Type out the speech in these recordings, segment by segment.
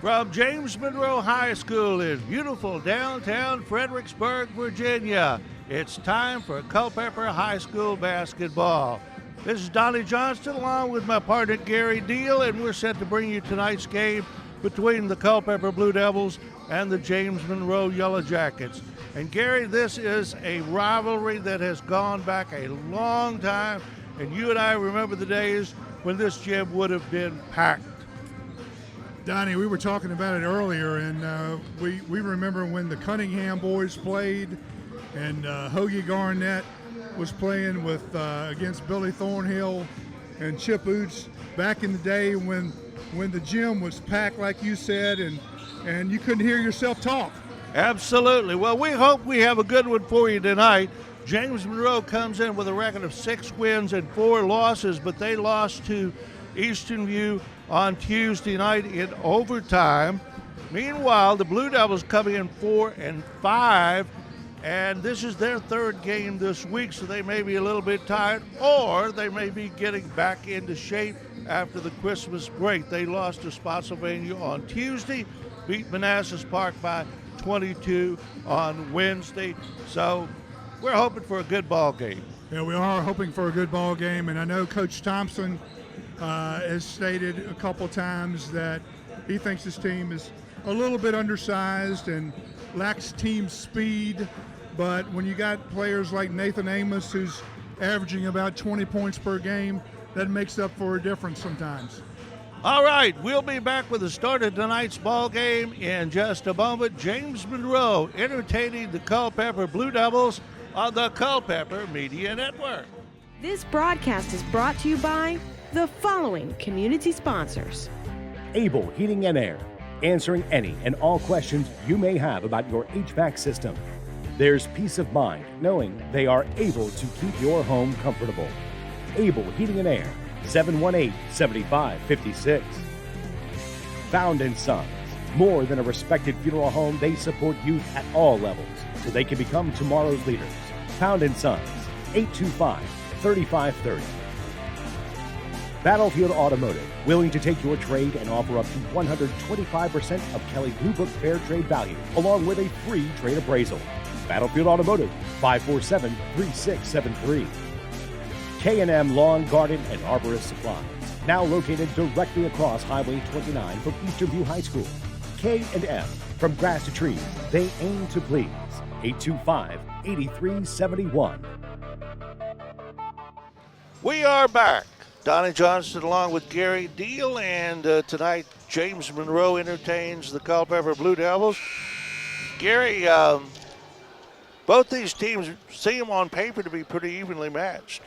From James Monroe High School in beautiful downtown Fredericksburg, Virginia, it's time for Culpeper High School basketball. This is Donnie Johnston along with my partner Gary Deal, and we're set to bring you tonight's game between the Culpeper Blue Devils and the James Monroe Yellow Jackets. And Gary, this is a rivalry that has gone back a long time, and you and I remember the days when this gym would have been packed. Donnie, we were talking about it earlier, and we remember when the Cunningham boys played, and Hoagie Garnett was playing with against Billy Thornhill and Chip Oots back in the day when the gym was packed, like you said, and you couldn't hear yourself talk. Absolutely. Well, we hope we have a good one for you tonight. James Monroe comes in with a record of 6 wins and 4 losses, but they lost to Eastern View on Tuesday night in overtime. Meanwhile, the Blue Devils coming in 4-5, and this is their 3rd game this week, so they may be a little bit tired, or they may be getting back into shape after the Christmas break. They lost to Spotsylvania on Tuesday, beat Manassas Park by 22 on Wednesday, so we're hoping for a good ball game. Yeah, we are hoping for a good ball game, and I know Coach Thompson has stated a couple times that he thinks his team is a little bit undersized and lacks team speed, but when you got players like Nathan Amos, who's averaging about 20 points per game, that makes up for a difference sometimes. All right, we'll be back with the start of tonight's ball game in just a moment. James Monroe entertaining the Culpeper Blue Devils on the Culpeper Media Network. This broadcast is brought to you by the following community sponsors. Able Heating and Air, answering any and all questions you may have about your HVAC system. There's peace of mind knowing they are able to keep your home comfortable. Able Heating and Air, 718-7556. Found & Sons, more than a respected funeral home, they support youth at all levels so they can become tomorrow's leaders. Found & Sons, 825-3530. Battlefield Automotive, willing to take your trade and offer up to 125% of Kelly Blue Book Fair Trade value, along with a free trade appraisal. Battlefield Automotive, 547-3673. K&M Lawn, Garden, and Arborist Supplies, now located directly across Highway 29 from Eastern View High School. K&M, from grass to trees, they aim to please. 825-8371. We are back. Donnie Johnston along with Gary Deal, and tonight James Monroe entertains the Culpeper Blue Devils. Gary, both these teams seem on paper to be pretty evenly matched.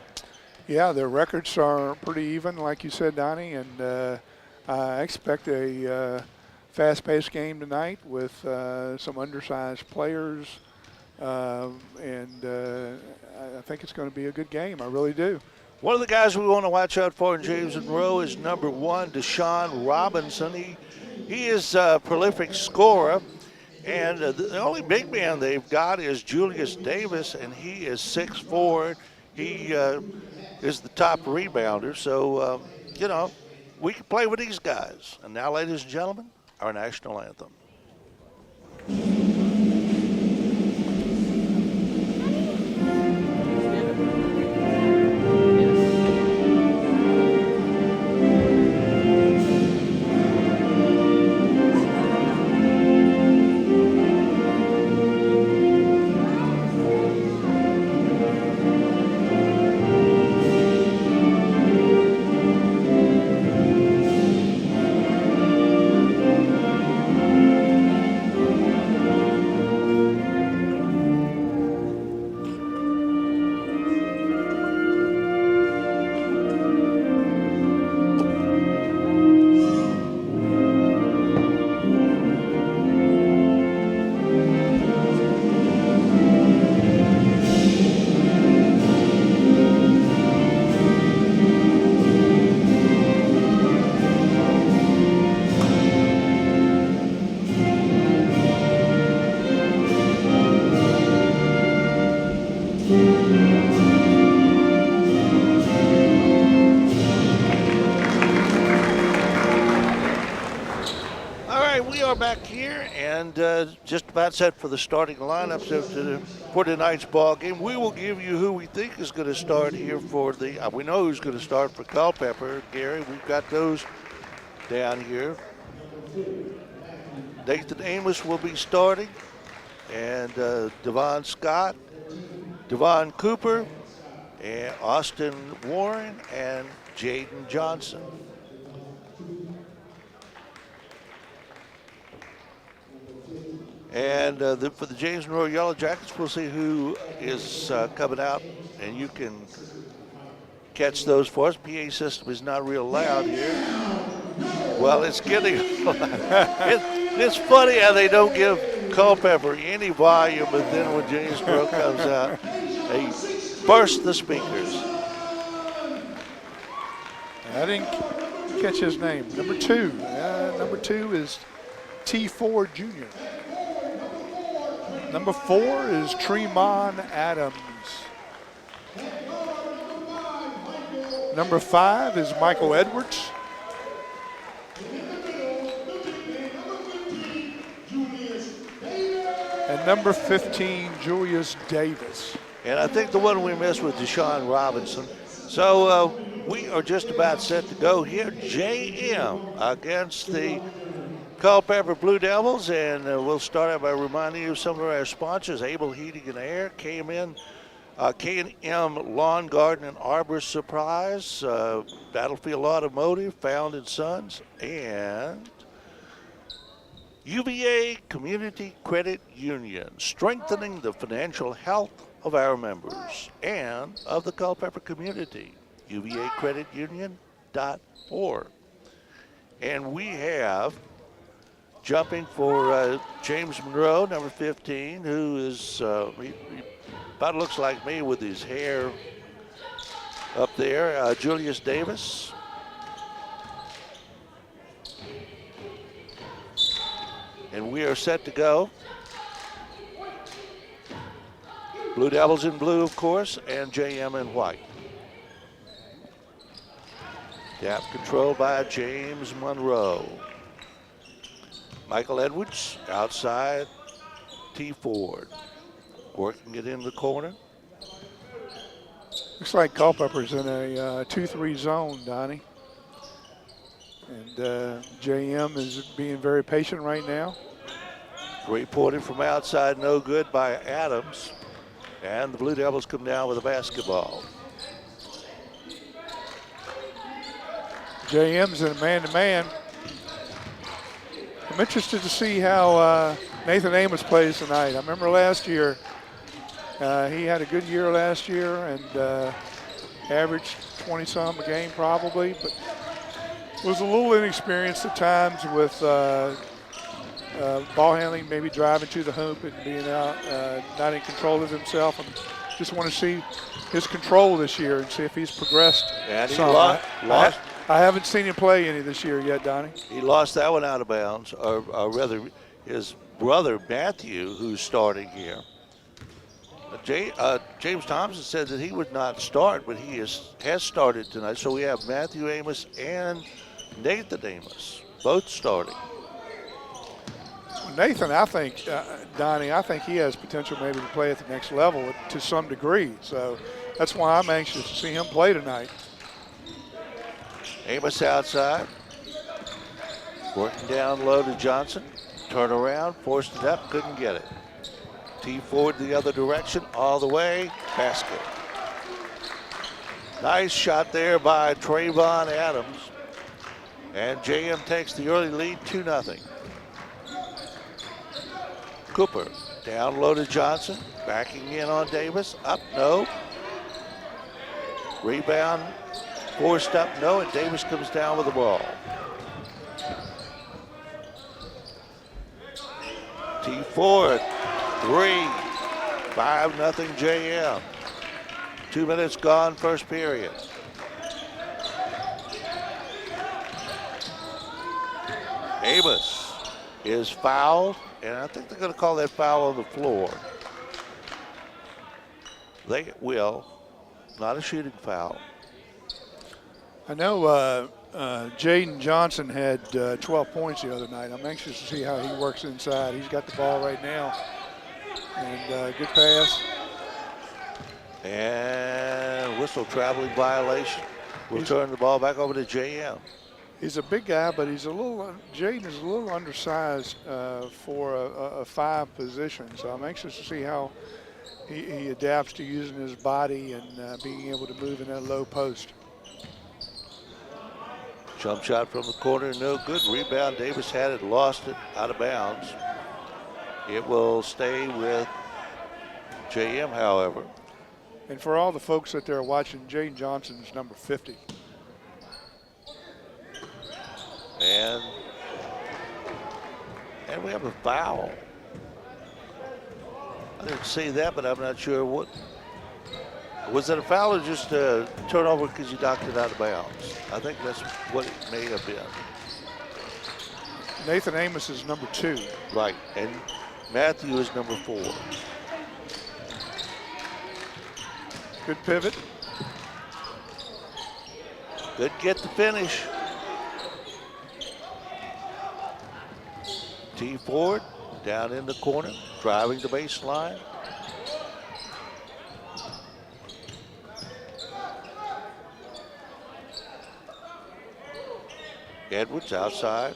Yeah, their records are pretty even, like you said, Donnie, and I expect a fast-paced game tonight with some undersized players, and I think it's going to be a good game. I really do. One of the guys we want to watch out for in James Monroe is number 1, Deshaun Robinson. He is a prolific scorer, and the only big man they've got is Julius Davis, and he is 6'4". He is the top rebounder, so, we can play with these guys. And now, ladies and gentlemen, our national anthem. here and just about set for the starting lineups for tonight's ball game. We will give you who we think is going to start here for the. We know who's going to start for Culpeper, Gary. We've got those down here. Nathan Amos will be starting, and Devon Scott, Devon Cooper, and Austin Warren, and Jaden Johnson. And for the James Monroe Yellow Jackets, we'll see who is coming out, and you can catch those for us. PA system is not real loud here. Well, it's getting, it's funny how they don't give Culpeper any volume, but then when James Monroe comes out, they burst the speakers. I didn't catch his name. Number 2. Number 2 is T4 Jr. Number 4 is Tremont Adams. Number 5 is Michael Edwards. And number 15, Julius Davis. And I think the one we missed was Deshaun Robinson. So we are just about set to go here. JM against the Culpeper Blue Devils, and we'll start out by reminding you of some of our sponsors: Able Heating and Air, K&M Lawn, Garden, and Arbor Supplies, Battlefield Automotive, Found & Sons, and UVA Community Credit Union, strengthening the financial health of our members and of the Culpeper community. UVACreditUnion.org. And we have, jumping for James Monroe, number 15, who is, he about looks like me with his hair up there, Julius Davis. And we are set to go. Blue Devils in blue, of course, and JM in white. Gap control by James Monroe. Michael Edwards outside T. Ford. Working it in the corner. Looks like Culpeper's in a 2-3 zone, Donnie. And JM is being very patient right now. Reported from outside, no good by Adams. And the Blue Devils come down with a basketball. JM's in a man-to-man. I'm interested to see how Nathan Amos plays tonight. I remember last year, he had a good year last year and averaged 20-some a game probably, but was a little inexperienced at times with ball handling, maybe driving to the hoop and being out, not in control of himself. And just want to see his control this year and see if he's progressed. And he some. lost. I haven't seen him play any this year yet, Donnie. He lost that one out of bounds, or rather his brother Matthew, who's starting here. James Thompson said that he would not start, but he has started tonight. So we have Matthew Amos and Nathan Amos, both starting. Nathan, I think, Donnie, I think he has potential maybe to play at the next level to some degree. So that's why I'm anxious to see him play tonight. Amos outside. Working down low to Johnson. Turn around, forced it up, couldn't get it. T forward the other direction, all the way, basket. Nice shot there by Trayvon Adams. And JM takes the early lead, 2-0. Cooper down low to Johnson, backing in on Davis, up, no. Rebound, forced up, no, and Davis comes down with the ball. T Ford, 3, 5-0 JM. 2 minutes gone, first period. Amos is fouled, and I think they're going to call that foul on the floor. They will, not a shooting foul. I know Jaden Johnson had 12 points the other night. I'm anxious to see how he works inside. He's got the ball right now. And good pass. And whistle, traveling violation. We'll turn the ball back over to JM. He's a big guy, but Jaden is a little undersized for a 5 position. So I'm anxious to see how he adapts to using his body and being able to move in that low post. Jump shot from the corner, no good. Rebound, Davis had it, lost it, out of bounds. It will stay with JM, however. And for all the folks that are watching, Jaden Johnson is number 50. And we have a foul. I didn't see that, but I'm not sure what. Was it a foul or just a turnover because you knocked it out of bounds? I think that's what it may have been. Nathan Amos is number 2. Right, and Matthew is number 4. Good pivot. Good get to finish. T. Ford down in the corner, driving the baseline. Edwards outside.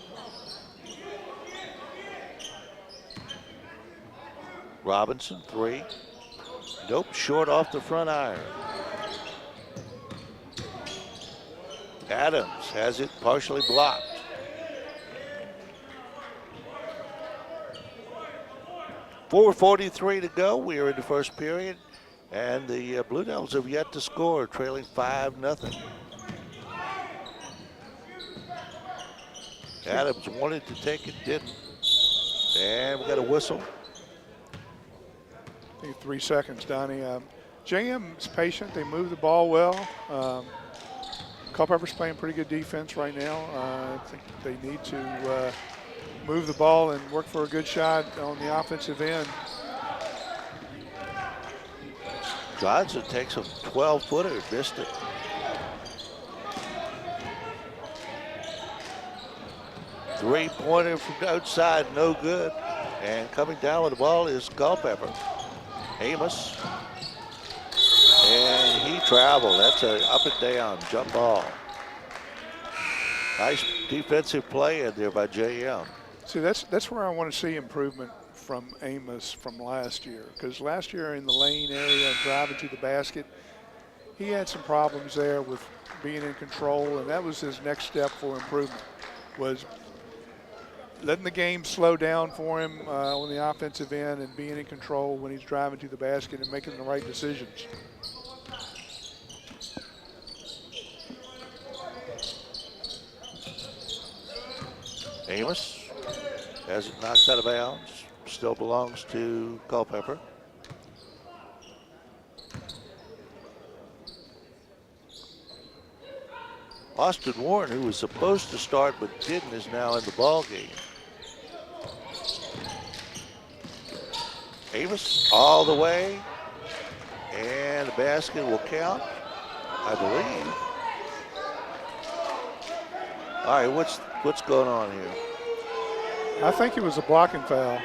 Robinson, 3. Nope, short off the front iron. Adams has it partially blocked. .443 to go. We are in the first period, and the Blue Devils have yet to score, trailing 5-0. Adams wanted to take it, didn't. And we got a whistle. I think 3 seconds, Donnie. JM's patient. They move the ball well. Culpeper's playing pretty good defense right now. I think they need to move the ball and work for a good shot on the offensive end. Johnson takes a 12-footer, missed it. Three-pointer from outside, no good. And coming down with the ball is Culpeper. Amos. And he traveled. That's a up and down jump ball. Nice defensive play in there by JM. See, that's where I want to see improvement from Amos from last year. Because last year in the lane area and driving to the basket, he had some problems there with being in control, and that was his next step for improvement, was letting the game slow down for him on the offensive end and being in control when he's driving to the basket and making the right decisions. Amos has it knocked out of bounds. Still belongs to Culpeper. Austin Warren, who was supposed to start but didn't, is now in the ball game. Amos all the way, and the basket will count, I believe. All right, what's going on here? I think it was a blocking foul.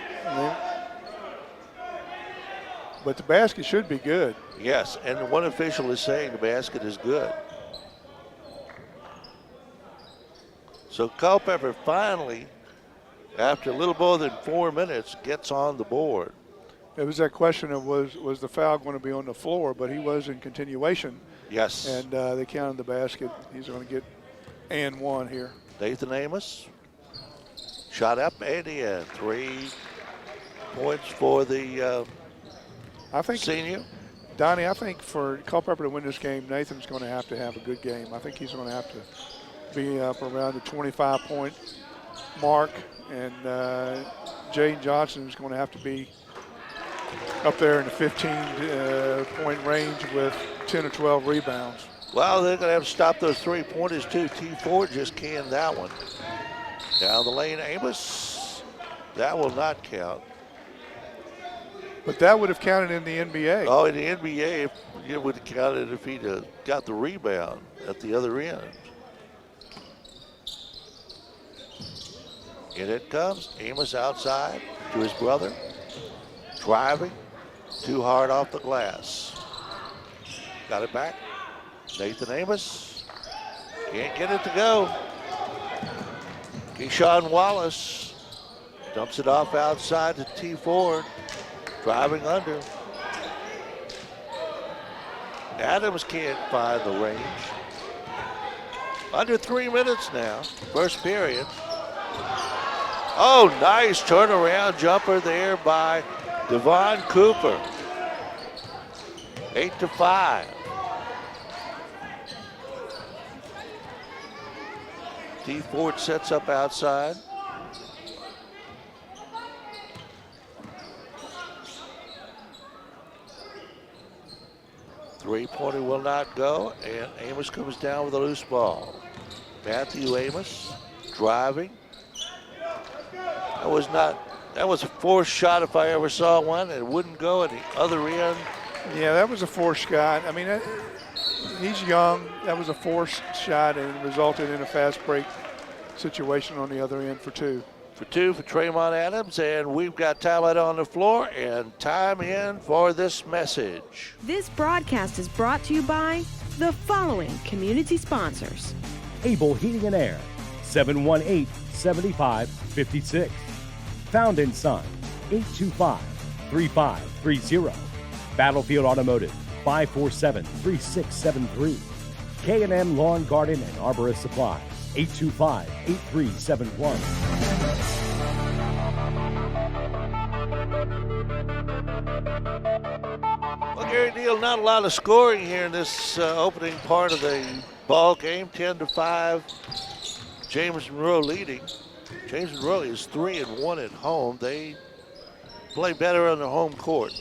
But the basket should be good. Yes, and one official is saying the basket is good. So Culpeper finally, after a little more than 4 minutes, gets on the board. It was that question of was the foul going to be on the floor, but he was in continuation. Yes. And they counted the basket. He's going to get and 1 here. Nathan Amos, shot up and in. 3 points for the senior. Donnie, I think for Culpeper to win this game, Nathan's going to have a good game. I think he's going to have to be up around the 25-point mark, and Jaden Johnson is going to have to be up there in the 15-point range with 10 or 12 rebounds. Well, they're going to have to stop those 3-pointers too. T. Ford just canned that one. Down the lane, Amos. That will not count. But that would have counted in the NBA. Oh, in the NBA, it would have counted if he'd got the rebound at the other end. In it comes. Amos outside to his brother. Driving. Too hard off the glass. Got it back. Nathan Amos. Can't get it to go. Keyshawn Wallace dumps it off outside to T. Ford. Driving under. Adams can't find the range. Under 3 minutes now, first period. Oh, nice turnaround jumper there by Devon Cooper. 8-5. T. Ford sets up outside. Three-pointer will not go, and Amos comes down with a loose ball. Matthew Amos driving. That was a forced shot if I ever saw one. It wouldn't go at the other end. Yeah, that was a forced shot. I mean, he's young. That was a forced shot and it resulted in a fast break situation on the other end for two. For two for Tremont Adams, and we've got time out on the floor and time in for this message. This broadcast is brought to you by the following community sponsors. Able Heating and Air, 718-7556. Found in Son, 825-3530. Battlefield Automotive, 547-3673. K&M Lawn, Garden, and Arborist Supply, 825-8371. Well, Gary Neal, not a lot of scoring here in this opening part of the ball game. 10-5. James Monroe leading. James Monroe is 3-1 at home. They play better on their home court.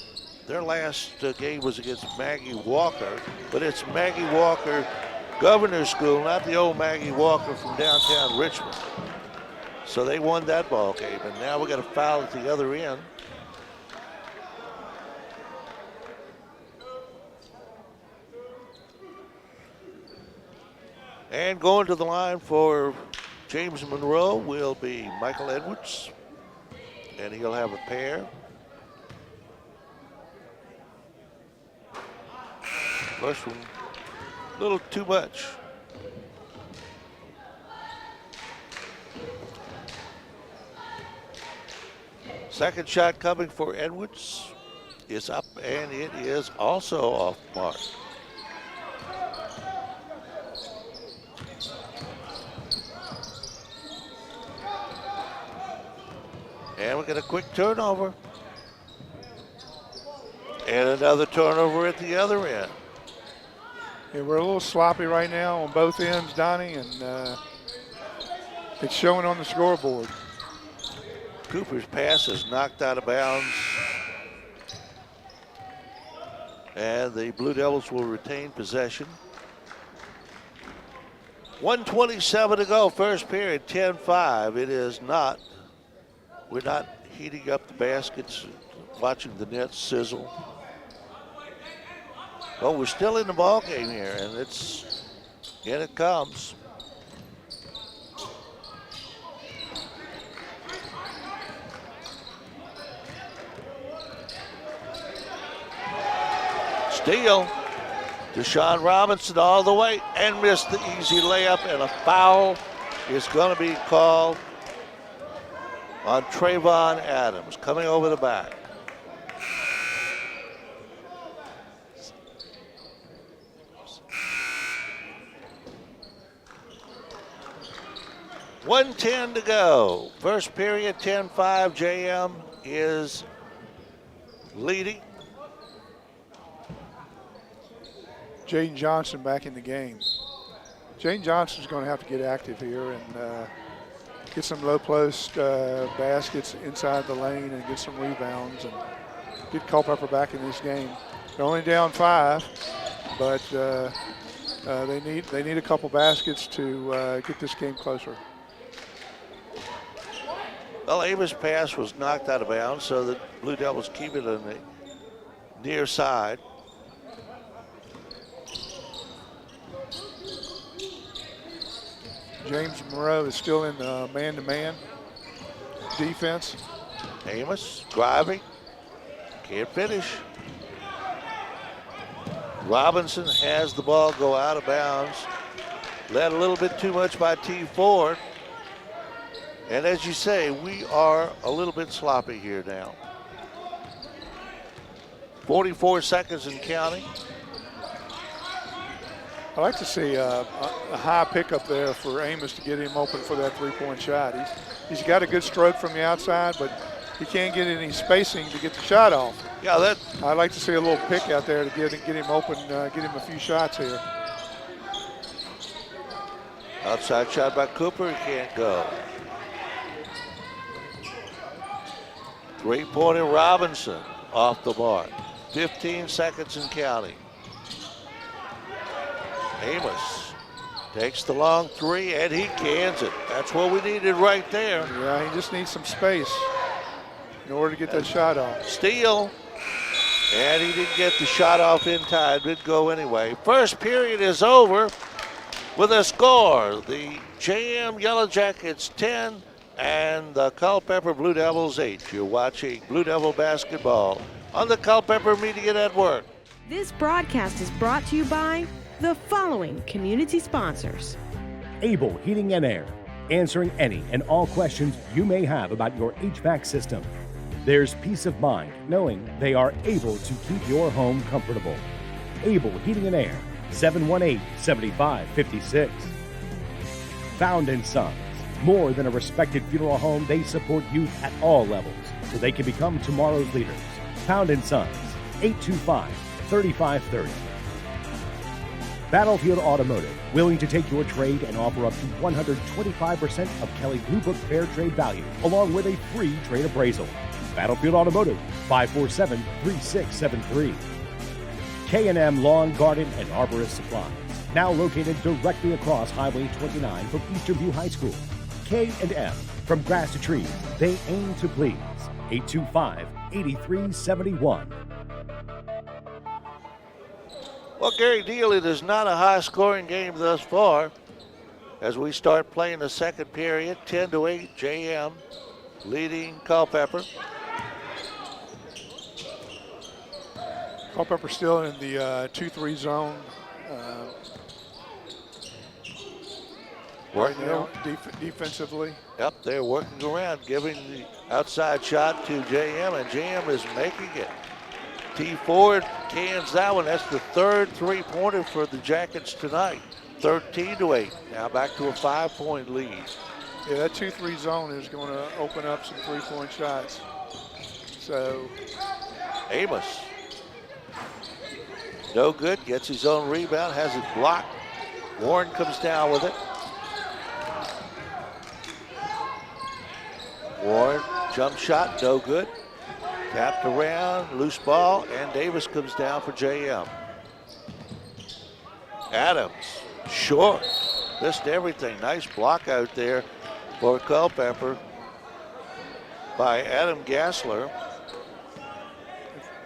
Their last game was against Maggie Walker, but it's Maggie Walker Governor's School, not the old Maggie Walker from downtown Richmond. So they won that ball game, and now we got a foul at the other end. And going to the line for James Monroe will be Michael Edwards, and he'll have a pair. First one, a little too much. Second shot coming for Edwards is up, and it is also off mark. And we get a quick turnover. And another turnover at the other end. Yeah, we're a little sloppy right now on both ends, Donnie, and it's showing on the scoreboard. Cooper's pass is knocked out of bounds. And the Blue Devils will retain possession. 1:27 to go, first period, 10-5. It is not, we're not heating up the baskets, watching the net sizzle. Well, we're still in the ball game here, and in it comes. Steal. Deshaun Robinson all the way and missed the easy layup, and a foul is going to be called on Trayvon Adams coming over the back. .110 to go. First period, 10-5. JM is leading. Jaden Johnson back in the game. Jaden Johnson's going to have to get active here and get some low post baskets inside the lane and get some rebounds and get Culpeper back in this game. They're only down 5, but they need a couple baskets to get this game closer. Well, Amos' pass was knocked out of bounds, so the Blue Devils keep it on the near side. James Monroe is still in the man-to-man. defense. Amos driving, can't finish. Robinson has the ball go out of bounds. Led a little bit too much by T. Ford. And as you say, we are a little bit sloppy here now. 44 seconds and counting. I'd like to see a high pickup there for Amos to get him open for that three-point shot. He's got a good stroke from the outside, but he can't get any spacing to get the shot off. Yeah, I'd like to see a little pick out there to get him open, get him a few shots here. outside shot by Cooper, he can't go. Three-pointer Robinson off the mark. 15 seconds and counting. Amos takes the long three, and he cans it. That's what we needed right there. Yeah, he just needs some space in order to get that shot off. Steal, and he didn't get the shot off in time. Did go anyway. First period is over with a score. The JM Yellow Jackets 10 and the Culpeper Blue Devils 8. You're watching Blue Devil basketball on the Culpeper Media Network. This broadcast is brought to you by the following community sponsors. Able Heating and Air, answering any and all questions you may have about your HVAC system. There's peace of mind knowing they are able to keep your home comfortable. Able Heating and Air, 718-7556. Found & Sons, more than a respected funeral home, they support youth at all levels so they can become tomorrow's leaders. Found & Sons, 825-3530. Battlefield Automotive, willing to take your trade and offer up to 125% of Kelly Blue Book Fair Trade value, along with a free trade appraisal. Battlefield Automotive, 547-3673. K&M Lawn, Garden, and Arborist Supplies, now located directly across Highway 29 from Eastern View High School. K&M, from grass to trees, they aim to please. 825-8371. Well, Gary Deal, it is not a high-scoring game thus far. As we start playing the second period, 10-8, JM leading Culpeper. Culpeper still in the 2-3 zone. Right now, defensively. Yep, they're working around, giving the outside shot to JM, and JM is making it. T. Ford cans that one. That's the third three-pointer for the Jackets tonight. 13-8. Now back to a 5-point lead. Yeah, that 2-3 zone is going to open up some three-point shots. So Amos. No good. Gets his own rebound. Has it blocked. Warren comes down with it. Warren, jump shot, no good. Tapped around, loose ball, and Davis comes down for JM. Adams, short, missed everything. Nice block out there for Culpeper by Adam Gassler.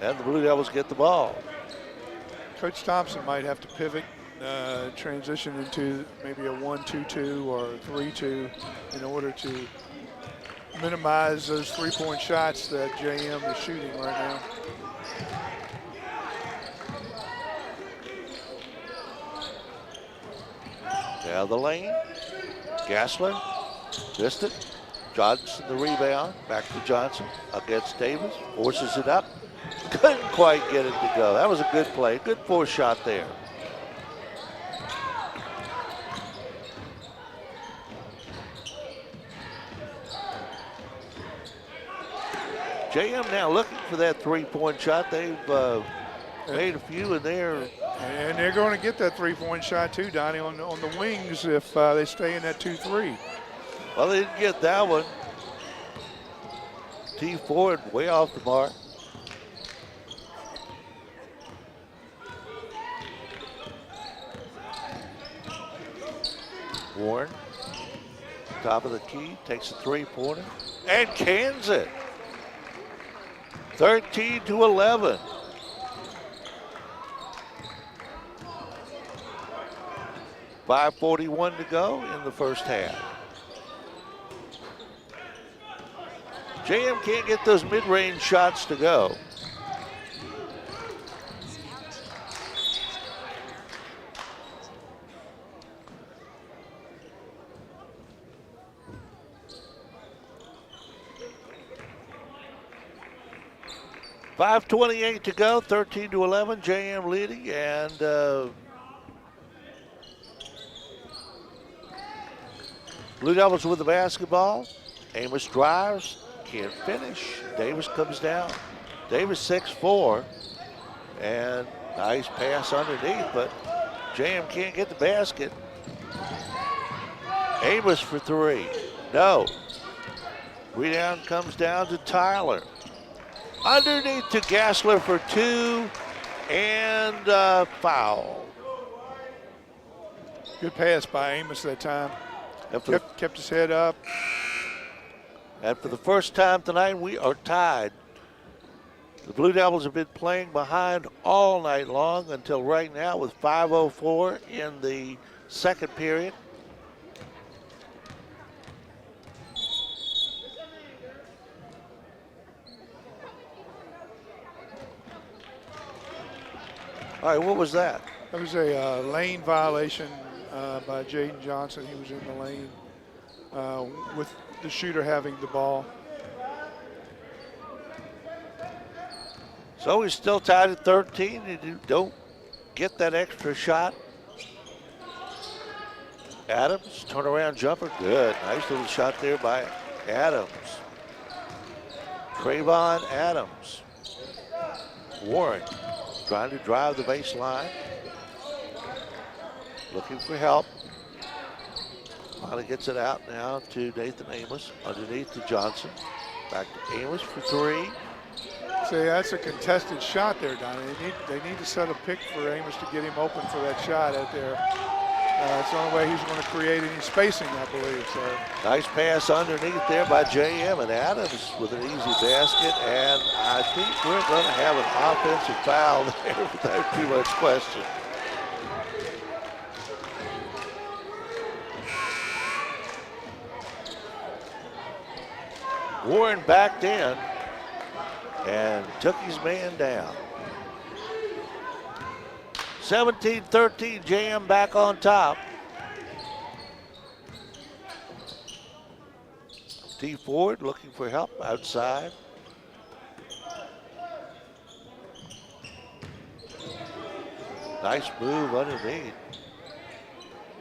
And the Blue Devils get the ball. Coach Thompson might have to pivot, transition into maybe a 1-2-2 or a 3-2 in order to minimize those three-point shots that JM is shooting right now. Down the lane, Gassler, missed it. Johnson the rebound, back to Johnson against Davis, forces it up. Couldn't quite get it to go. That was a good play, good force shot there. JM now looking for that three-point shot. They've made a few in there. And they're going to get that three-point shot too, Donnie, on the wings if they stay in that 2-3. Well, they didn't get that one. T. Ford way off the mark. Warren, top of the key, takes a three-pointer and cans it. 13-11. .541 to go in the first half. JM can't get those mid-range shots to go. .5:28 to go, 13-11, JM leading, and Blue Devils with the basketball. Amos drives, can't finish. Davis comes down. Davis 6'4", and nice pass underneath, but JM can't get the basket. Amos for three, no. Rebound comes down to Tyler. Underneath to Gassler for two, and foul. Good pass by Amos that time. Kept his head up. And for the first time tonight, we are tied. The Blue Devils have been playing behind all night long until right now with 5:04 in the second period. All right, what was that? That was a lane violation by Jaden Johnson. He was in the lane with the shooter having the ball. So he's still tied at 13. You don't get that extra shot. Adams, turnaround jumper, good. Nice little shot there by Adams. Trayvon Adams. Warren trying to drive the baseline. Looking for help. Finally gets it out now to Nathan Amos. Underneath to Johnson. Back to Amos for three. See, that's a contested shot there, Donnie. They need to set a pick for Amos to get him open for that shot out there. It's the only way he's going to create any spacing, I believe. So nice pass underneath there by JM, and Adams with an easy basket. And I think we're going to have an offensive foul there without too much question. Warren backed in and took his man down. 17-13, JM back on top. T. Ford looking for help outside. Nice move underneath.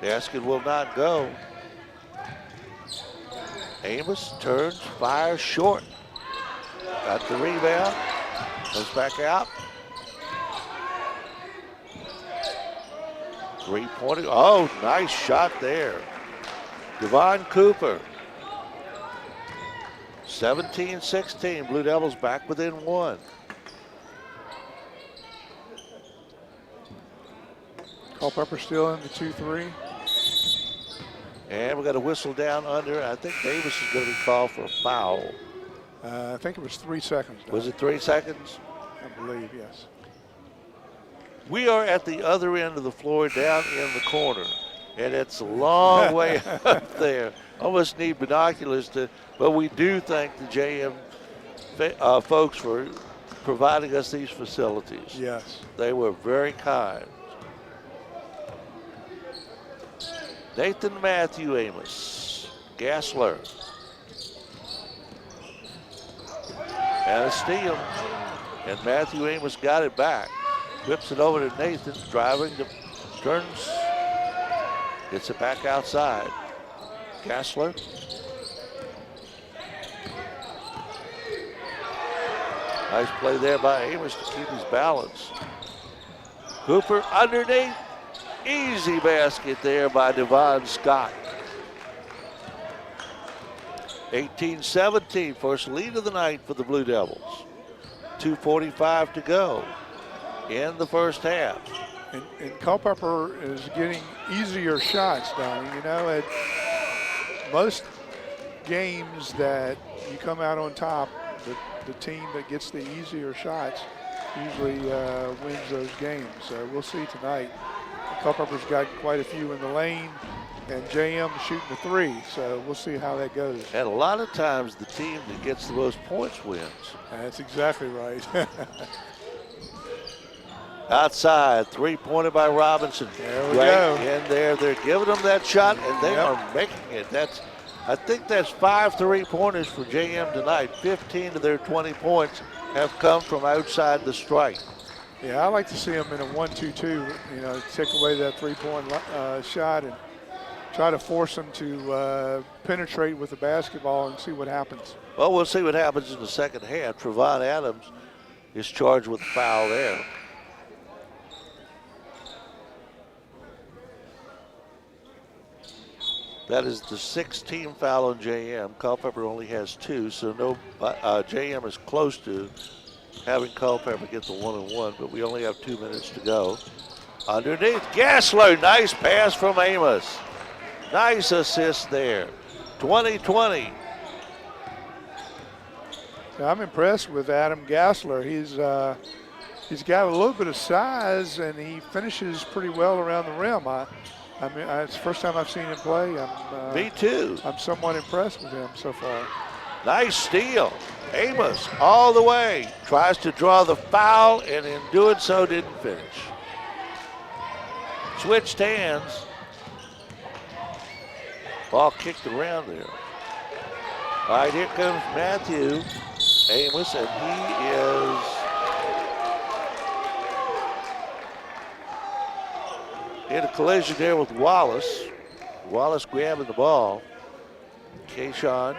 Basket will not go. Amos turns, fires short. Got the rebound, goes back out. Three-pointer, oh, nice shot there. Devon Cooper. 17-16, Blue Devils back within one. Culpeper still in the 2-3. And we got a whistle down under. I think Davis is going to be called for a foul. I think it was 3 seconds. Was it 3 seconds? I believe, yes. We are at the other end of the floor down in the corner. And it's a long way up there. Almost need binoculars but we do thank the JM folks for providing us these facilities. Yes. They were very kind. Nathan Matthew Amos. Gassler. And a steal. And Matthew Amos got it back. Whips it over to Nathan, driving, turns, gets it back outside. Gassler. Nice play there by Amos to keep his balance. Cooper underneath. Easy basket there by Devon Scott. 18-17, first lead of the night for the Blue Devils. 2:45 to go in the first half. And Culpeper is getting easier shots, Donnie. You know, at most games that you come out on top, the team that gets the easier shots usually wins those games. So we'll see tonight. Culpeper's got quite a few in the lane. and JM shooting the 3. So we'll see how that goes. And a lot of times the team that gets the most points wins. That's exactly right. Outside, three-pointer by Robinson. There we go. In there, they're giving them that shot, and they are making it. I think that's 5 three-pointers for JM tonight. 15 of their 20 points have come from outside the stripe. Yeah, I like to see them in a 1-2-2. Take away that three-point shot and try to force them to penetrate with the basketball and see what happens. Well, we'll see what happens in the second half. Trevon Adams is charged with a foul there. That is the 6th team foul on JM. Culpeper only has 2, so JM is close to having Culpeper get the 1-and-1, but we only have 2 minutes to go. Underneath, Gassler, nice pass from Amos. Nice assist there. 20-20. I'm impressed with Adam Gassler. He's got a little bit of size, and he finishes pretty well around the rim. It's the first time I've seen him play. Me too. I'm somewhat impressed with him so far. Nice steal. Amos all the way. Tries to draw the foul, and in doing so didn't finish. Switched hands. Ball kicked around there. All right, here comes Matthew Amos, and he is in a collision there with Wallace. Wallace grabbing the ball. Kayshawn.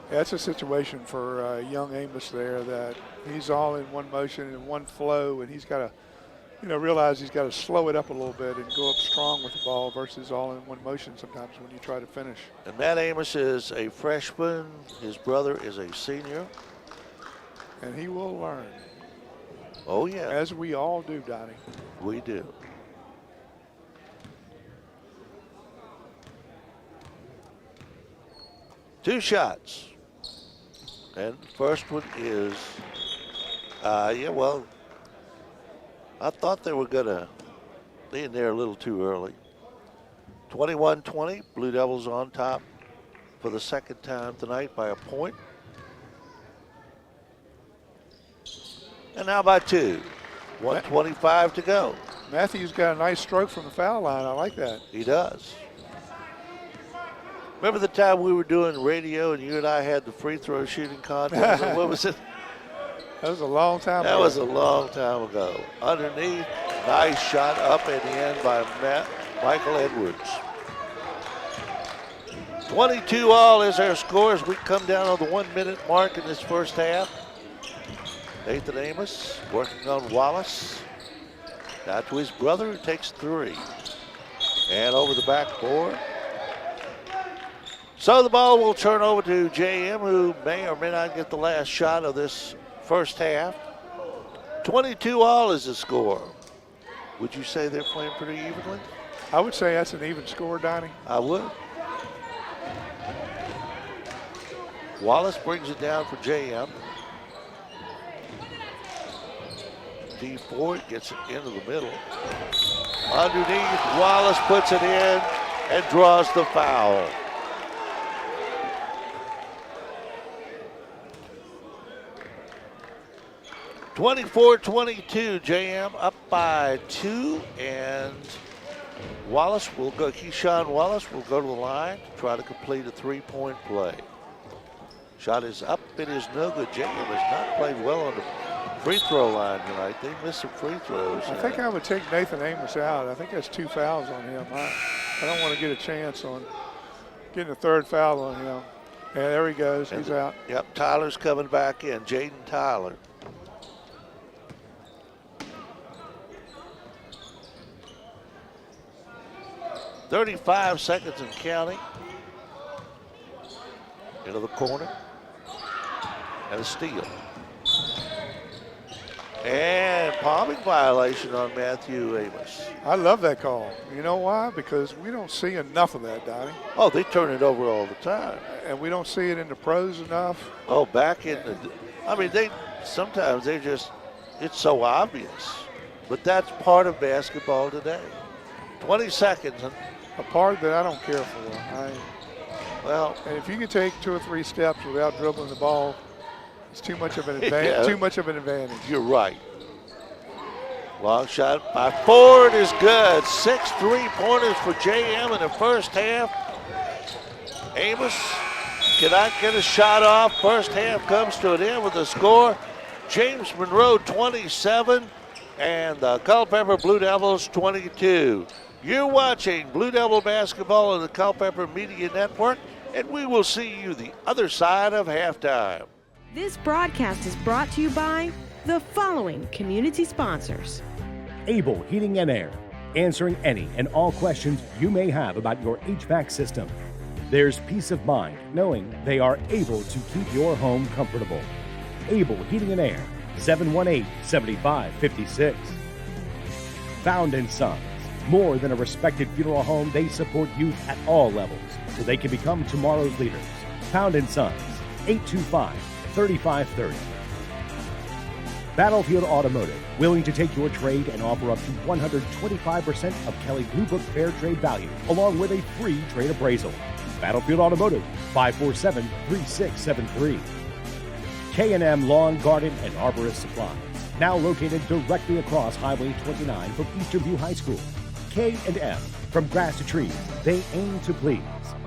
That's a situation for young Amos there that he's all in one motion and one flow, and he's got to, realize he's got to slow it up a little bit and go up strong with the ball versus all in one motion sometimes when you try to finish. And Matt Amos is a freshman. His brother is a senior. And he will learn. Oh, yeah. As we all do, Donnie. We do. Two shots. And the first one is, I thought they were going to be in there a little too early. 21-20, Blue Devils on top for the second time tonight by a point. And now by 2. 1:25 to go. Matthew's got a nice stroke from the foul line. I like that. He does. Remember the time we were doing radio and you and I had the free throw shooting contest? What was it? That was a long time ago. That was a long time ago. Underneath, nice shot up and in by Michael Edwards. 22 all is our score as we come down on the 1 minute mark in this first half. Nathan Amos working on Wallace. Now to his brother who takes 3. And over the backboard. So the ball will turn over to JM, who may or may not get the last shot of this first half. 22 all is the score. Would you say they're playing pretty evenly? I would say that's an even score, Donnie. I would. Wallace brings it down for JM. D4 gets it into the middle. Underneath, Wallace puts it in and draws the foul. (24-22), JM up by 2, and Wallace will go. Keyshawn Wallace will go to the line to try to complete a 3-point play. Shot is up, it is no good. JM has not played well on the free throw line tonight. They missed some free throws. I think I would take Nathan Amos out. I think that's 2 fouls on him. I don't want to get a chance on getting a 3rd foul on him. Yeah, there he goes. He's out. Yep, Tyler's coming back in. Jaden Tyler. .35 seconds and counting. Into the corner. And a steal. And palming violation on Matthew Amos. I love that call. You know why? Because we don't see enough of that, Donnie. Oh, they turn it over all the time. And we don't see it in the pros enough. Oh, back in the, sometimes they just, it's so obvious. But that's part of basketball today. 20 seconds. a part that I don't care for. And if you can take 2 or 3 steps without dribbling the ball, it's too much of an advantage. Yeah. Too much of an advantage. You're right. Long shot by Ford is good. 6 3-pointers for JM in the first half. Amos cannot get a shot off. First half comes to an end with a score. James Monroe 27 and the Culpeper Blue Devils 22. You're watching Blue Devil basketball on the Culpeper Media Network, and we will see you the other side of halftime. This broadcast is brought to you by the following community sponsors. Able Heating and Air, answering any and all questions you may have about your HVAC system. There's peace of mind knowing they are able to keep your home comfortable. Able Heating and Air, 718-7556. Found & Sons, more than a respected funeral home, they support youth at all levels so they can become tomorrow's leaders. Found & Sons, 825-3530. Battlefield Automotive, willing to take your trade and offer up to 125% of Kelley Blue Book Fair Trade value, along with a free trade appraisal. Battlefield Automotive, 547-3673. K&M Lawn, Garden, and Arborist Supply, now located directly across Highway 29 from Eastern View High School. K&M, from grass to trees, they aim to please.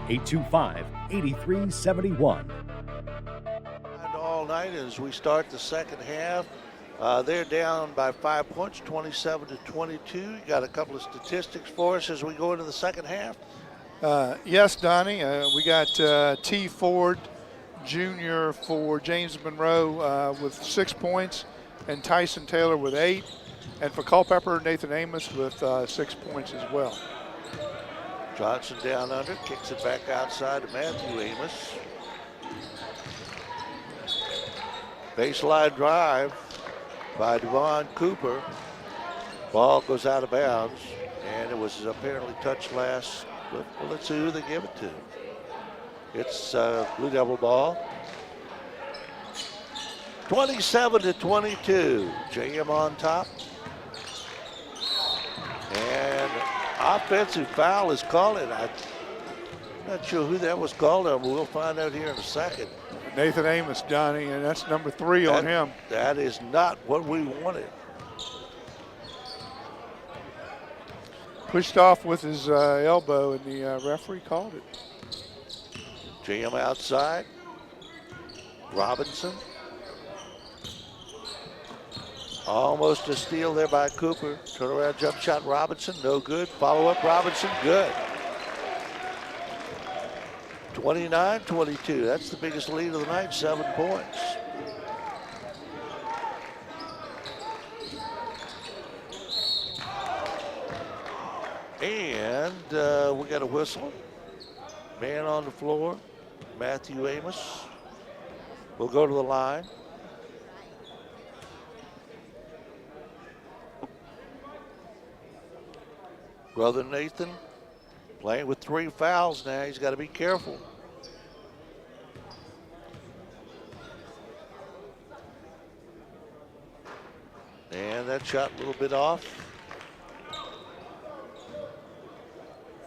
825-8371. All night as we start the second half. They're down by 5 points, 27-22. You got a couple of statistics for us as we go into the second half? Yes, Donnie. We got T. Ford Jr. for James Monroe with 6 points, and Tyson Taylor with 8. And for Culpeper, Nathan Amos with 6 points as well. Johnson down under, kicks it back outside to Matthew Amos. Baseline drive by Devon Cooper. Ball goes out of bounds, and it was apparently touched last. Well, let's see who they give it to. It's Blue Devil ball. 27-22. JM on top. And offensive foul is called. I'm not sure who that was called on, but we'll find out here in a second. Nathan Amos, Donnie, and that's number 3 on him. That is not what we wanted. Pushed off with his elbow, and the referee called it. JM outside. Robinson. Almost a steal there by Cooper. Turnaround jump shot Robinson, no good. Follow up Robinson, good. 29-22, that's the biggest lead of the night, 7 points. And we got a whistle. Man on the floor, Matthew Amos. We'll go to the line. Brother Nathan playing with 3 fouls now. He's got to be careful. And that shot a little bit off.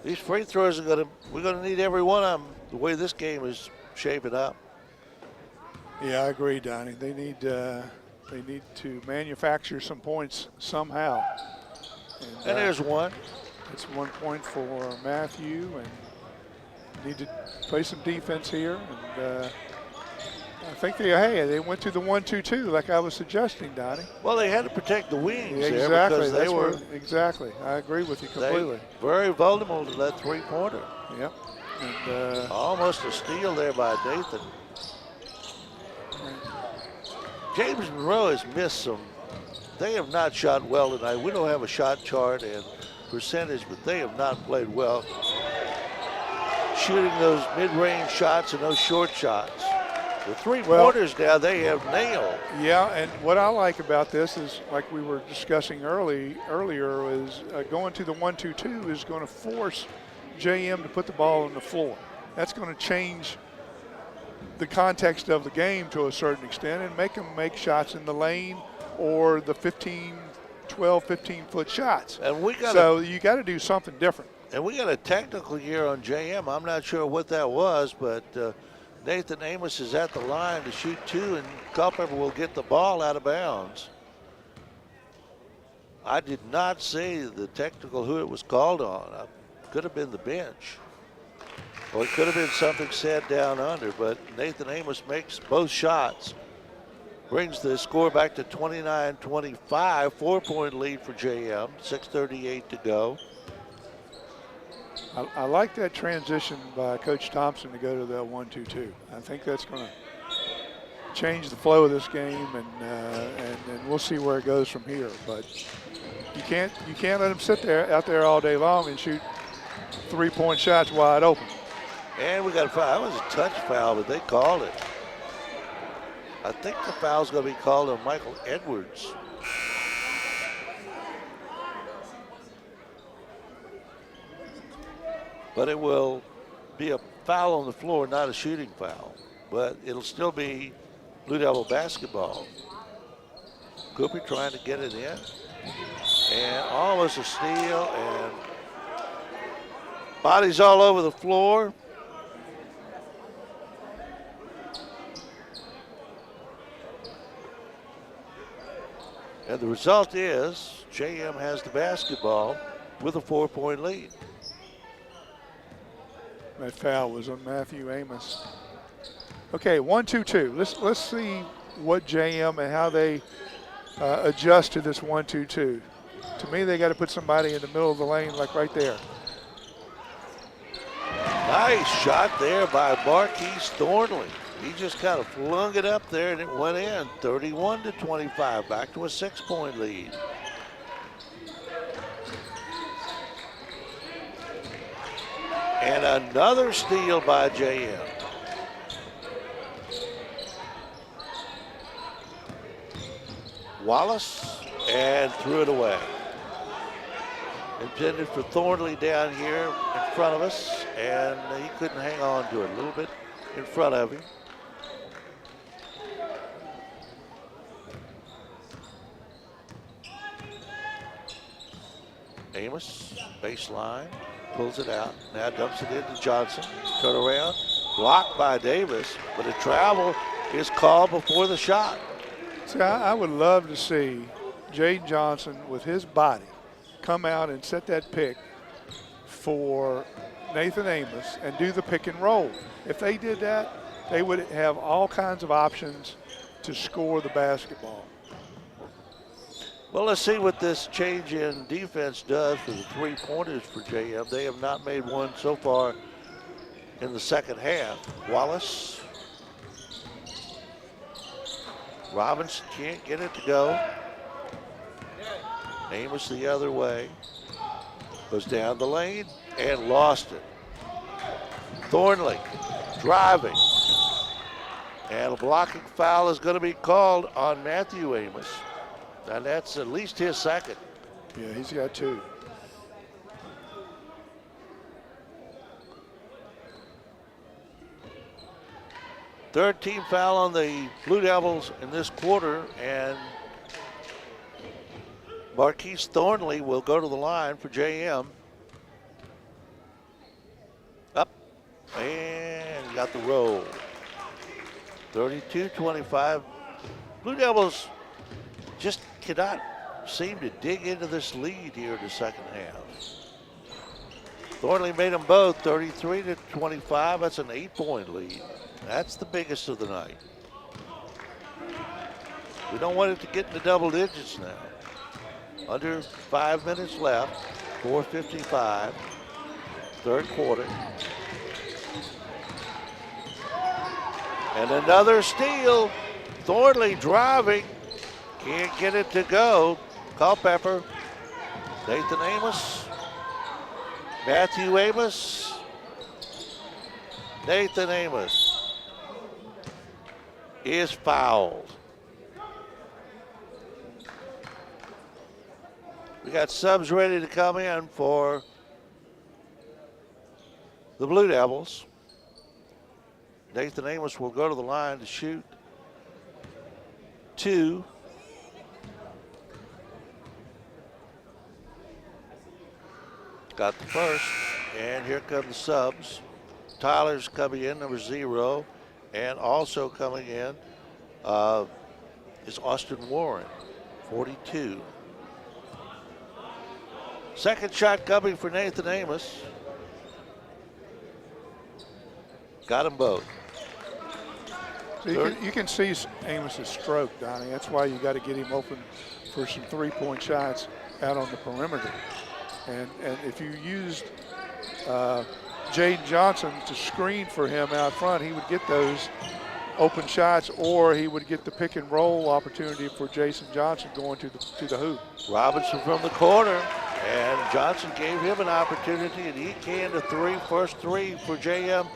These free throws we're gonna need every one of them the way this game is shaping up. Yeah, I agree, Donnie. They need to manufacture some points somehow. And there's one. It's 1 point for Matthew, and need to play some defense here. And I think they went to the 1-2-2 like I was suggesting, Donnie. Well, they had to protect the wings exactly. there because they were exactly. I agree with you completely. Very vulnerable to that 3-pointer. Yep. And, almost a steal there by Nathan. James Monroe has missed some. They have not shot well tonight. We don't have a shot chart and percentage, but they have not played well. Shooting those mid-range shots and those short shots. The 3-pointers now they have nailed. Yeah, and what I like about this is, like we were discussing earlier, is going to the 1-2-2 is going to force JM to put the ball on the floor. That's going to change the context of the game to a certain extent and make them make shots in the lane or the 15-foot shots. And so you got to do something different. And we got a technical here on JM. I'm not sure what that was, but Nathan Amos is at the line to shoot 2, and Culpeper will get the ball out of bounds. I did not see the technical who it was called on. It could have been the bench. Or it could have been something said down under, but Nathan Amos makes both shots. Brings the score back to 29-25, 4-point lead for JM, 6:38 to go. I like that transition by Coach Thompson to go to the 1-2-2. I think that's going to change the flow of this game, and we'll see where it goes from here. But you can't let them sit out there all day long and shoot 3-point shots wide open. And we got a foul. That was a touch foul, but they called it. I think the foul's going to be called on Michael Edwards. But it will be a foul on the floor, not a shooting foul. But it'll still be Blue Devil basketball. Cooper trying to get it in. And almost a steal, and bodies all over the floor. And the result is JM has the basketball with a 4-point lead. That foul was on Matthew Amos. Okay, 1-2-2. Let's see what JM and how they adjust to this 1-2-2. To me, they got to put somebody in the middle of the lane, like right there. Nice shot there by Marquise Thornley. He just kind of flung it up there and it went in. 31-25, back to a 6-point lead. And another steal by JM. Wallace, and threw it away. Intended for Thornley down here in front of us, and he couldn't hang on to it. A little bit in front of him. Amos, baseline, pulls it out, now dumps it into Johnson. Turn around, blocked by Davis, but a travel is called before the shot. See, I would love to see Jaden Johnson with his body come out and set that pick for Nathan Amos and do the pick and roll. If they did that, they would have all kinds of options to score the basketball. Well, let's see what this change in defense does for the 3-pointers for JM. They have not made one so far in the second half. Wallace. Robinson can't get it to go. Amos the other way. Goes down the lane and lost it. Thornley driving. And a blocking foul is going to be called on Matthew Amos. And that's at least his second. Yeah, he's got 2. Third team foul on the Blue Devils in this quarter, and Marquise Thornley will go to the line for JM. Up, and got the roll. 32-25. Blue Devils just cannot seem to dig into this lead here in the second half. Thornley made them both 33-25. That's an 8-point lead. That's the biggest of the night. We don't want it to get into double digits now. Under 5 minutes left, 4:55, third quarter. And another steal. Thornley driving. Can't get it to go. Culpeper. Nathan Amos. Matthew Amos. Nathan Amos is fouled. We got subs ready to come in for the Blue Devils. Nathan Amos will go to the line to shoot 2. got the first. And here come the subs. Tyler's coming in, number 0. And also coming in is Austin Warren, 42. Second shot coming for Nathan Amos. Got them both. So you can see Amos's stroke, Donnie. That's why you got to get him open for some three-point shots out on the perimeter. And if you used Jaden Johnson to screen for him out front, he would get those open shots, or he would get the pick and roll opportunity for Jason Johnson going to the hoop. Robinson from the corner, and Johnson gave him an opportunity, and he canned a three, first three for JM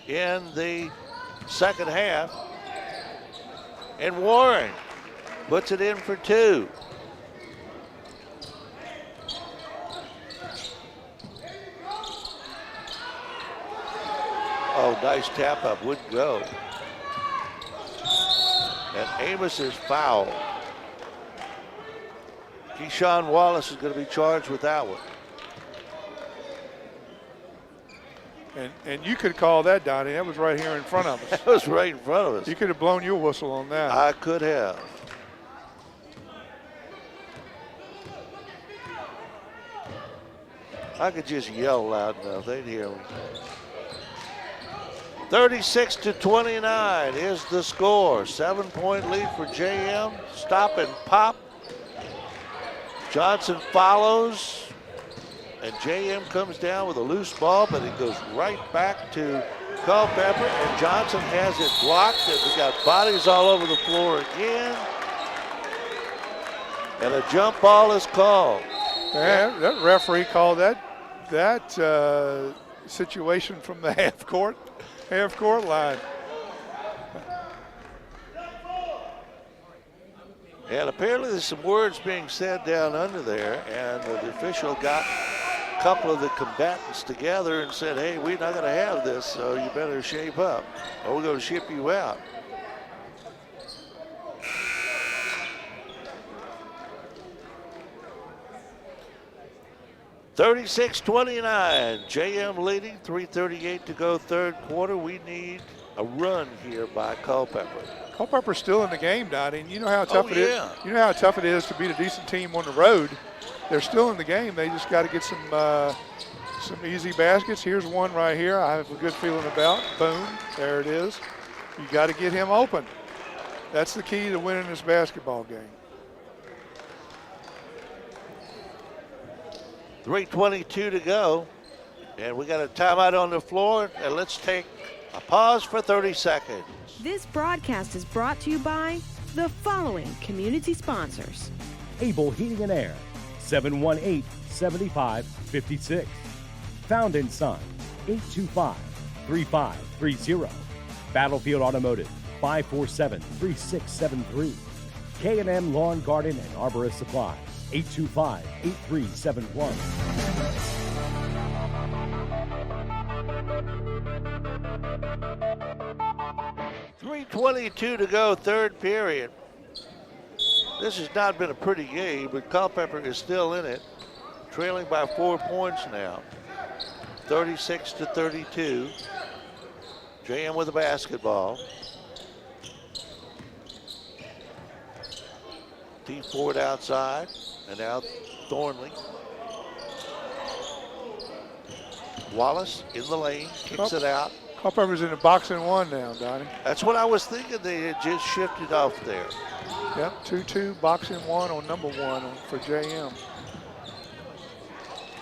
in the second half. And Warren puts it in for 2. Oh, nice tap up, wouldn't go. And Amos is fouled. Keyshawn Wallace is going to be charged with that one. And you could call that, Donnie. That was right here in front of us. That was right in front of us. You could have blown your whistle on that. I could have. I could just yell loud enough. They'd hear me. 36-29 is the score. 7-point lead for JM. Stop and pop. Johnson follows. And JM comes down with a loose ball, but it goes right back to Culpeper. And Johnson has it blocked. And we got bodies all over the floor again. And a jump ball is called. That referee called that situation from the half court line. And apparently there's some words being said down under there, and the official got a couple of the combatants together and said, hey, we're not going to have this, so you better shape up, or we're going to ship you out. (36-29), JM leading, 3:38 to go, third quarter. We need a run here by Culpeper. Culpeper's still in the game, Donnie. And you know how tough it is. You know how tough it is to beat a decent team on the road. They're still in the game. They just got to get some easy baskets. Here's one right here. I have a good feeling about. Boom, there it is. You got to get him open. That's the key to winning this basketball game. 3:22 to go, and we got a timeout on the floor, and let's take a pause for 30 seconds. This broadcast is brought to you by the following community sponsors. Able Heating and Air, 718-7556. Found in Son, 825-3530. Battlefield Automotive, 547-3673. K&M Lawn, Garden, and Arborist Supply, 825-8371. 3:22 to go, third period. This has not been a pretty game, but Culpeper is still in it, trailing by 4 points now. 36-32. JM with the basketball. T Ford outside, and now Thornley. Wallace in the lane, kicks it out. Culpeper's in a box and one now, Donnie. That's what I was thinking. They had just shifted off there. Yep, 2-2, box and one on number one for JM.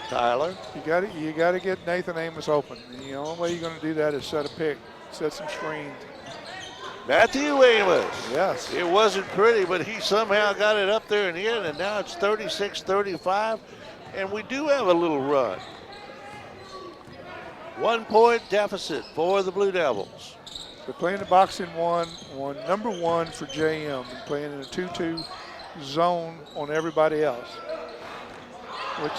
Tyler. You got to get Nathan Amos open. The only way you're going to do that is set a pick, set some screens. Matthew Amos. Yes. It wasn't pretty, but he somehow got it up there in the end, and now it's 36-35, and we do have a little run. 1 point deficit for the Blue Devils. They're playing the box in one on number one for JM and playing in a 2-2 zone on everybody else, which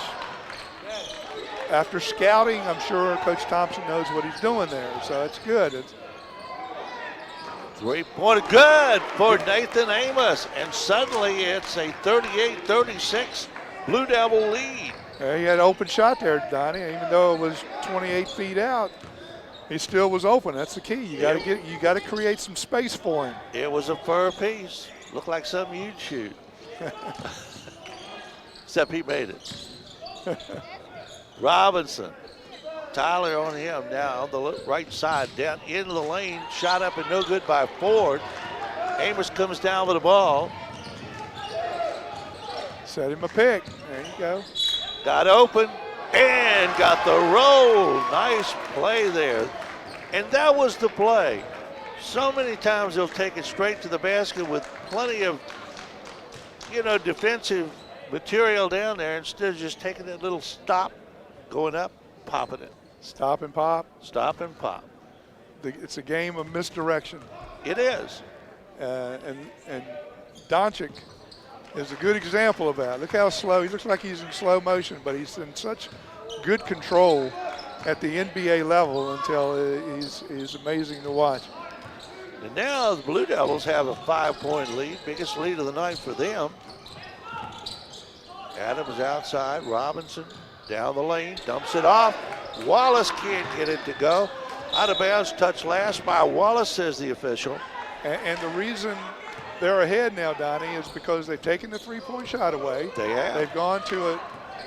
after scouting, I'm sure Coach Thompson knows what he's doing there, so it's good. It's 3-pointer good for Nathan Amos, and suddenly it's a 38-36 Blue Devil lead. He had an open shot there, Donnie. Even though it was 28 feet out, he still was open. That's the key. You got to create some space for him. It was a fur piece. Looked like something you'd shoot. Except he made it. Robinson. Tyler on him now on the right side, down into the lane, shot up and no good by Ford. Amos comes down with the ball. Set him a pick. There you go. Got open and got the roll. Nice play there. And that was the play. So many times they'll take it straight to the basket with plenty of, defensive material down there instead of just taking that little stop, going up, popping it. Stop and pop. Stop and pop. It's a game of misdirection. It is. And Doncic is a good example of that. Look how slow. He looks like he's in slow motion, but he's in such good control at the NBA level until he's amazing to watch. And now the Blue Devils have a 5-point lead, biggest lead of the night for them. Adams outside, Robinson down the lane, dumps it off. Wallace can't get it to go. Out of bounds, touch last by Wallace, says the official. And the reason they're ahead now, Donnie, is because they've taken the three-point shot away. They have. They've gone to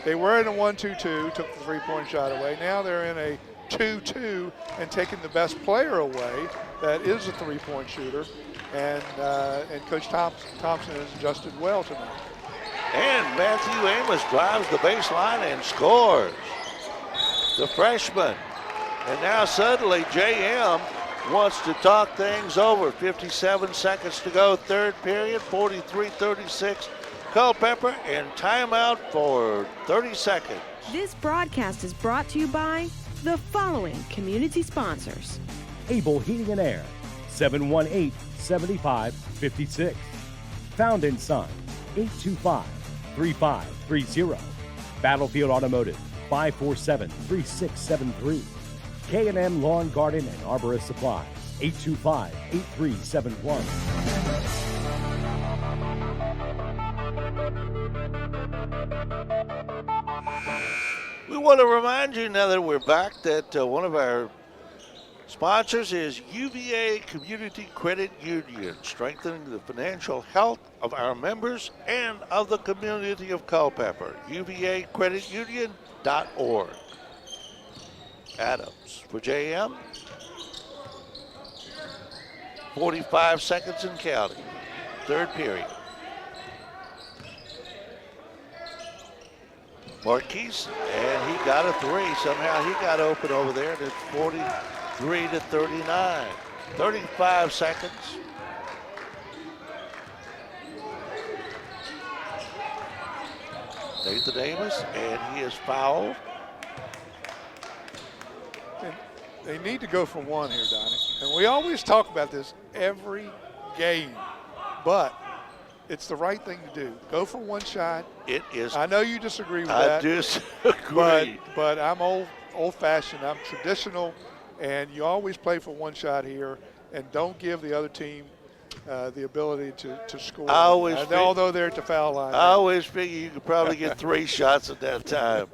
they were in a 1-2-2, took the three-point shot away. Now they're in a 2-2 and taking the best player away. That is a three-point shooter. And Coach Thompson has adjusted well tonight. And Matthew Amos drives the baseline and scores. The freshman. And now suddenly JM wants to talk things over. 57 seconds to go, third period, 43-36. Culpeper and timeout for 30 seconds. This broadcast is brought to you by the following community sponsors. Able Heating and Air, 718-7556. Found in Sun, 825-3530. Battlefield Automotive, 547-3673. K&M Lawn, Garden, and Arborist Supplies, 825-8371. We want to remind you now that we're back that one of our sponsors is UVA Community Credit Union, strengthening the financial health of our members and of the community of Culpeper. UVACreditUnion.org. Adams for JM. 45 seconds and counting. Third period. Marquise, and he got a three. Somehow he got open over there, and it's 43-39. 35 seconds. Nathan Amos, and he is fouled. They need to go for one here, Donnie. And we always talk about this every game, but it's the right thing to do. Go for one shot. It is. I know you disagree with that. I disagree. But I'm old-fashioned. I'm traditional, and you always play for one shot here, and don't give the other team the ability to score. Although they're at the foul line. I always figure you could probably get 3 shots at that time.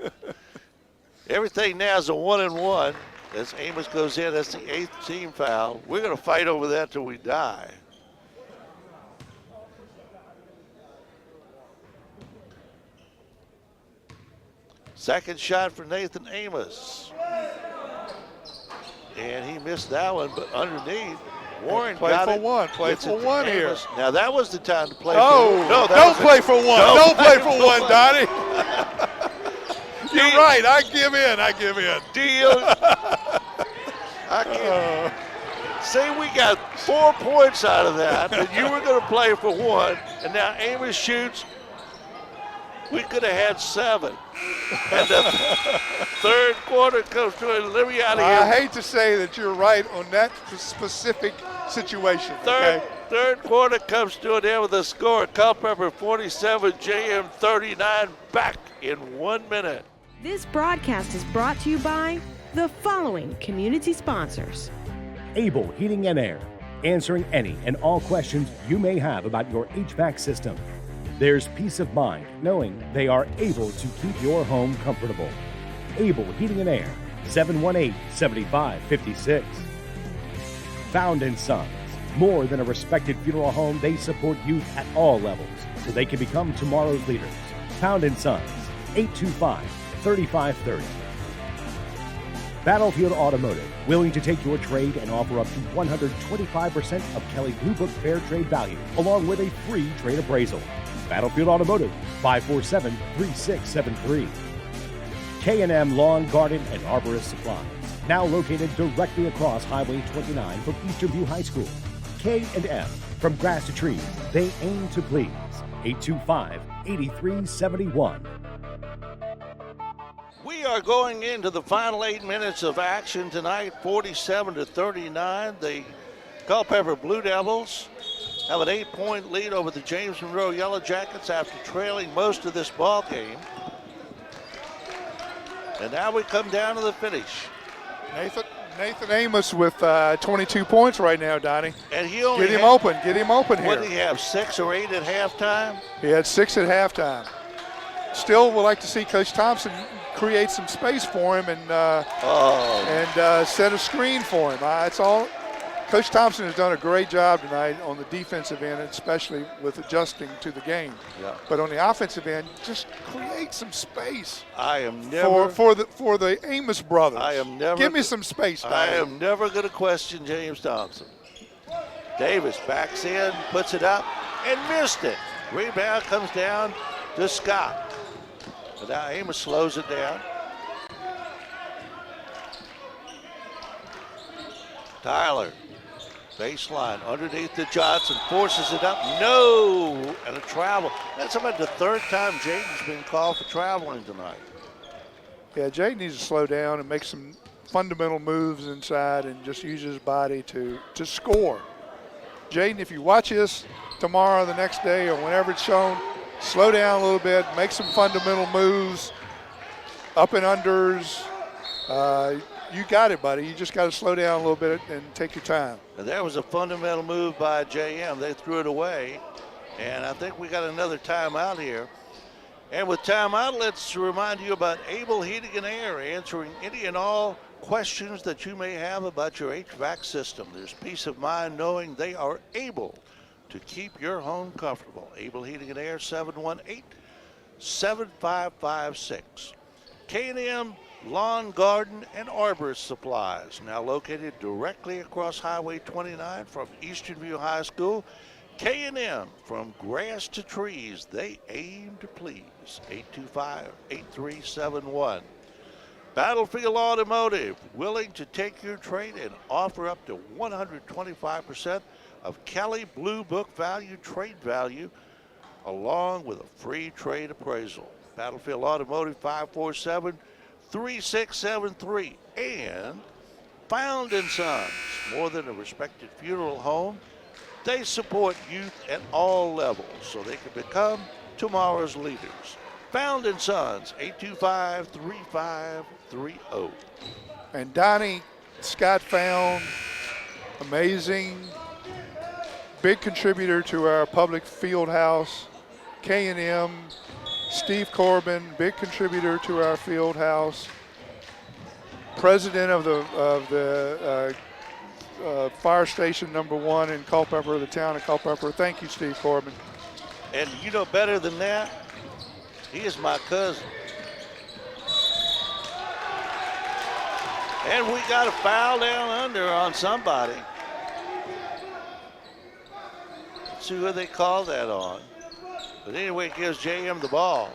Everything now is a 1-and-1. As Amos goes in, that's the 8th team foul. We're going to fight over that till we die. Second shot for Nathan Amos. And he missed that one, but underneath, Warren play got for it. one. Play for one here. Now that was the time to play for one. No, don't play for one. Don't play for one, Donnie. You're right. I give in. Deal. I can't. Say we got 4 points out of that, and you were going to play for one, and now Amos shoots. We could have had 7. And the third quarter comes to it. Let me out of here. I hate to say that you're right on that specific situation. Third quarter comes to an end with a score. Culpeper 47, JM 39, back in 1 minute. This broadcast is brought to you by the following community sponsors. Able Heating and Air, answering any and all questions you may have about your HVAC system. There's peace of mind knowing they are able to keep your home comfortable. Able Heating and Air, 718-7556. Found & Sons. More than a respected funeral home, they support youth at all levels so they can become tomorrow's leaders. Found & Sons, 825-3530. Battlefield Automotive, willing to take your trade and offer up to 125% of Kelley Blue Book Fair Trade value, along with a free trade appraisal. Battlefield Automotive, 547-3673. K&M Lawn, Garden, and Arborist Supplies, now located directly across Highway 29 from Eastern View High School. K&M, from grass to trees, they aim to please. 825-8371. We are going into the final 8 minutes of action tonight, 47-39. The Culpeper Blue Devils have an 8-point lead over the James Monroe Yellow Jackets after trailing most of this ball game. And now we come down to the finish. Nathan Amos with 22 points right now, Donnie. And he only Get him open here. What did he have, 6 or 8 at halftime? He had 6 at halftime. Still would like to see Coach Thompson create some space for him and set a screen for him. It's all. Coach Thompson has done a great job tonight on the defensive end, especially with adjusting to the game. Yeah. But on the offensive end, just create some space. I am never for the Amos brothers. I am never. Give me some space, Donnie. I am never going to question James Thompson. Davis backs in, puts it up, and missed it. Rebound comes down to Scott. But now Amos slows it down. Tyler, baseline underneath the Johnson, forces it up. No, and a travel. That's about the 3rd time Jaden's been called for traveling tonight. Yeah, Jaden needs to slow down and make some fundamental moves inside and just use his body to score. Jaden, if you watch this tomorrow, the next day, or whenever it's shown, slow down a little bit, make some fundamental moves, up and unders. You got it, buddy. You just got to slow down a little bit and take your time. And there was a fundamental move by JM. They threw it away, and I think we got another timeout here. And with timeout, let's remind you about Able Heating and Air, answering any and all questions that you may have about your HVAC system. There's peace of mind knowing they are able to keep your home comfortable. Able Heating and Air, 718-7556. K&M Lawn, Garden, and Arborist Supplies, now located directly across Highway 29 from Eastern View High School. K&M, from grass to trees, they aim to please. 825-8371. Battlefield Automotive, willing to take your trade and offer up to 125% of Kelley Blue Book value, trade value, along with a free trade appraisal. Battlefield Automotive, 547-3673. And Found & Sons, more than a respected funeral home, they support youth at all levels so they can become tomorrow's leaders. Found & Sons, 825-3530. And Donnie, Scott Found, amazing, big contributor to our public field house. K&M, Steve Corbin, big contributor to our field house. President of the fire station #1 in Culpeper, the town of Culpeper. Thank you, Steve Corbin. And you know better than that, he is my cousin. And we got a foul down under on somebody. Let's see who they call that on. But anyway, it gives JM the ball.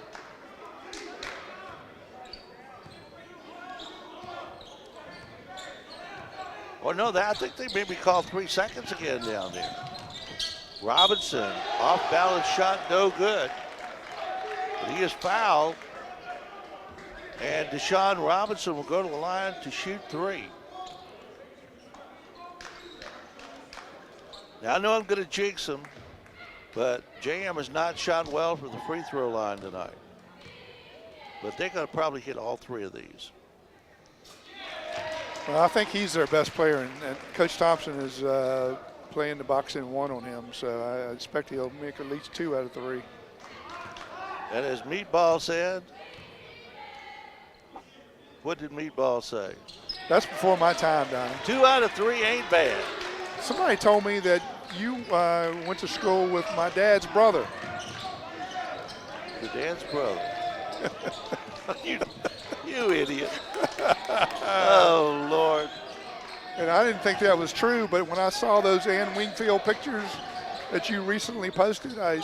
Or no, I think they maybe called 3 seconds again down there. Robinson, off balance shot, no good. But he is fouled. And Deshaun Robinson will go to the line to shoot 3. Now I know I'm going to jinx him, but JM has not shot well from the free throw line tonight. But they're going to probably hit all 3 of these. Well, I think he's their best player, and Coach Thompson is playing the box in 1 on him, so I expect he'll make at least 2 out of 3. And as Meatball said, what did Meatball say? That's before my time, Donnie. 2 out of 3 ain't bad. Somebody told me that you went to school with my dad's brother. Your dad's brother. you idiot. Oh, Lord. And I didn't think that was true, but when I saw those Ann Wingfield pictures that you recently posted, I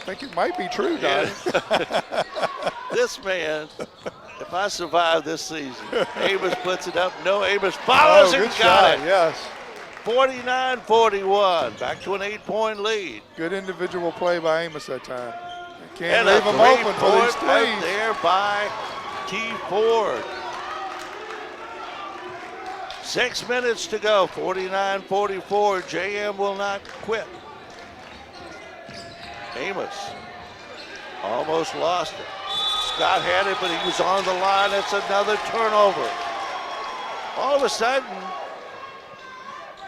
think it might be true, Donnie. Yeah. This man, if I survive this season, Amos puts it up. No, Amos follows and good got shot, it. yes. 49-41, back to an 8-point lead. Good individual play by Amos that time. Can't And leave a him open for these three-point right threes. there by T. Ford. 6 minutes to go, 49-44. JM will not quit. Amos almost lost it. Scott had it, but he was on the line. It's another turnover. All of a sudden,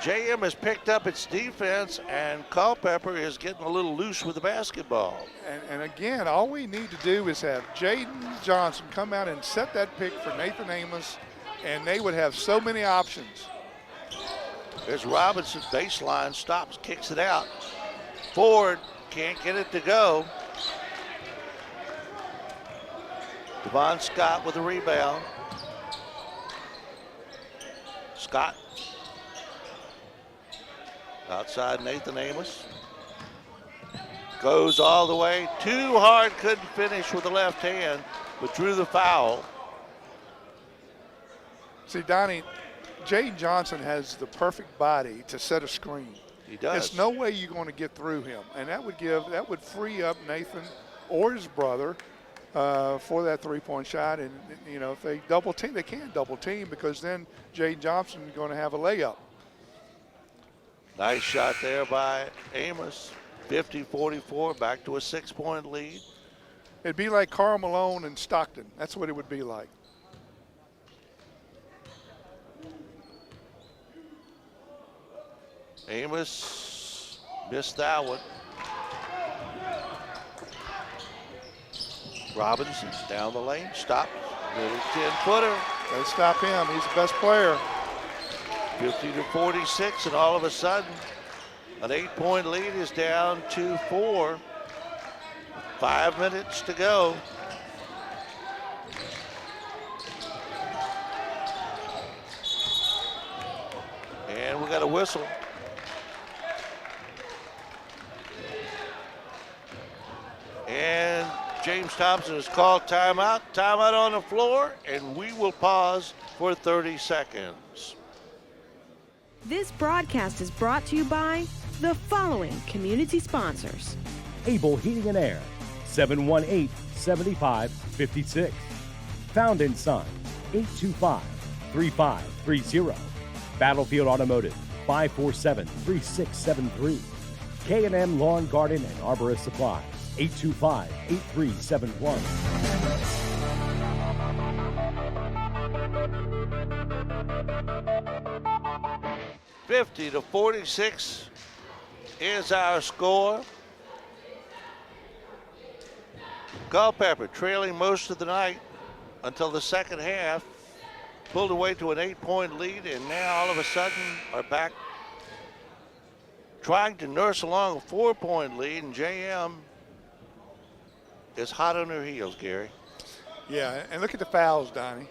JM has picked up its defense, and Culpeper is getting a little loose with the basketball. And again, all we need to do is have Jaden Johnson come out and set that pick for Nathan Amos, and they would have so many options. There's Robinson, baseline, stops, kicks it out. Ford can't get it to go. Devon Scott with a rebound. Scott. Outside Nathan Amos. Goes all the way. Too hard, couldn't finish with the left hand, but drew the foul. See, Donnie, Jaden Johnson has the perfect body to set a screen. He does. There's no way you're going to get through him, and that would free up Nathan or his brother for that three-point shot. And if they double team, they can't double team because then Jaden Johnson is going to have a layup. Nice shot there by Amos. 50-44, back to a 6-point lead. It'd be like Karl Malone and Stockton. That's what it would be like. Amos missed that one. Robinson down the lane, stopped. Little 10-footer. They stop him. He's the best player. 50-46, and all of a sudden, an 8-point lead is down to 4. 5 minutes to go. And we got a whistle. And James Thompson has called timeout. Timeout on the floor, and we will pause for 30 seconds. This broadcast is brought to you by the following community sponsors. Able Heating and Air, 718-7556. Found in Son, 825-3530. Battlefield Automotive, 547-3673. K&M Lawn, Garden, and Arborist Supply, 825-8371. 50-46 is our score. Culpeper trailing most of the night until the second half, pulled away to an 8-point lead, and now all of a sudden are back trying to nurse along a 4-point lead, and JM is hot on her heels, Gary. Yeah, and look at the fouls, Donnie.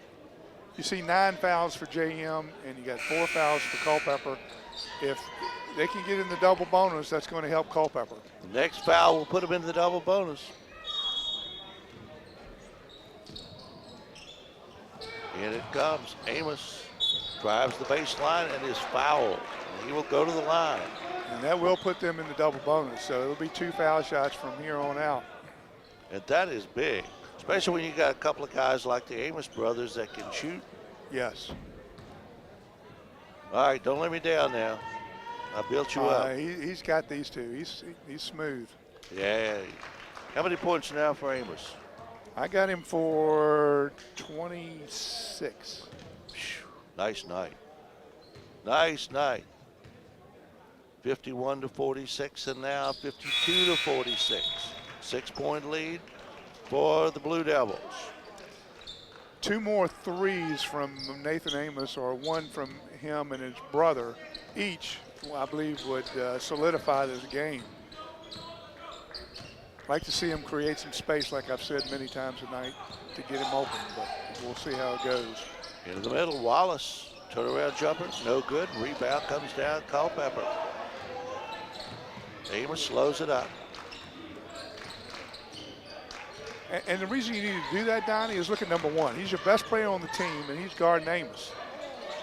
You see 9 fouls for JM, and you got 4 fouls for Culpeper. If they can get in the double bonus, that's going to help Culpeper. The next foul will put them into the double bonus. In it comes. Amos drives the baseline and is fouled. He will go to the line. And that will put them in the double bonus, so it'll be 2 foul shots from here on out. And that is big, especially when you got a couple of guys like the Amos brothers that can shoot. Yes. All right, don't let me down now. I built you up. He's got these two. He's smooth. Yeah. How many points now for Amos? I got him for 26. Nice night. Nice night. 51-46, and now 52-46. 6-point lead for the Blue Devils. 2 more threes from Nathan Amos, or 1 from him and his brother, each, I believe, would solidify this game. Like to see him create some space, like I've said many times tonight, to get him open, but we'll see how it goes. Into the middle, Wallace, turnaround jumper, no good. Rebound comes down, Culpeper. Amos slows it up. And the reason you need to do that, Donnie, is look at number 1. He's your best player on the team, and he's guarding Amos.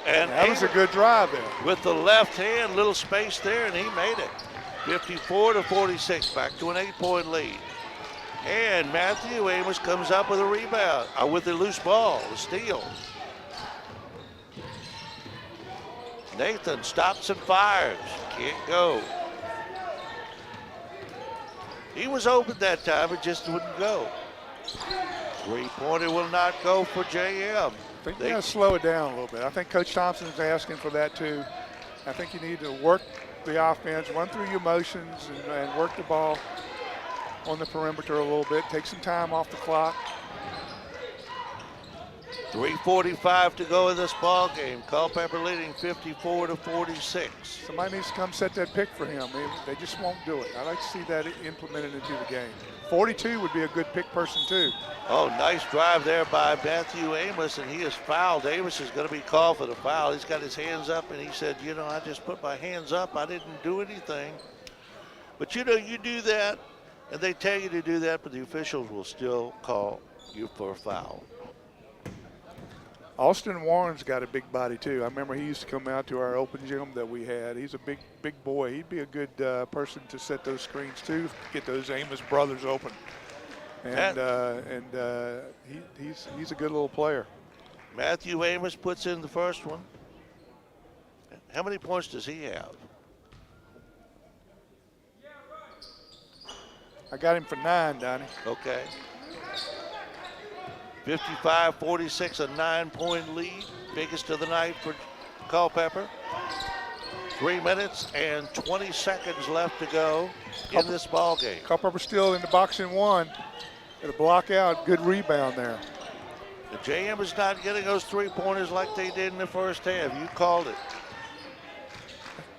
And that was a good drive there. With the left hand, little space there, and he made it. 54-46, back to an 8-point lead. And Matthew Amos comes up with a rebound, with a loose ball, a steal. Nathan stops and fires, can't go. He was open that time, it just wouldn't go. 3-pointer will not go for JM. I think you got to slow it down a little bit. I think Coach Thompson's asking for that too. I think you need to work the offense, run through your motions, and work the ball on the perimeter a little bit. Take some time off the clock. 3:45 to go in this ball game. Culpeper leading 54-46. Somebody needs to come set that pick for him. They just won't do it. I like to see that implemented into the game. 42 would be a good pick person too. Oh, nice drive there by Matthew Amos, and he is fouled. Amos is going to be called for the foul. He's got his hands up, and he said, you know, I just put my hands up. I didn't do anything. But, you know, you do that, and they tell you to do that, but the officials will still call you for a foul. Austin Warren's got a big body too. I remember he used to come out to our open gym that we had. He's a big boy. He'd be a good person to set those screens too, get those Amos brothers open. And he's a good little player. Matthew Amos puts in the first one. How many points does he have? I got him for 9, Donnie. Okay. 55-46, a 9-point lead. Biggest of the night for Culpeper. 3 minutes and 20 seconds left to go in this ball game. Culpeper still in the box in 1. Got a block out, good rebound there. The JM is not getting those 3-pointers like they did in the first half. You called it.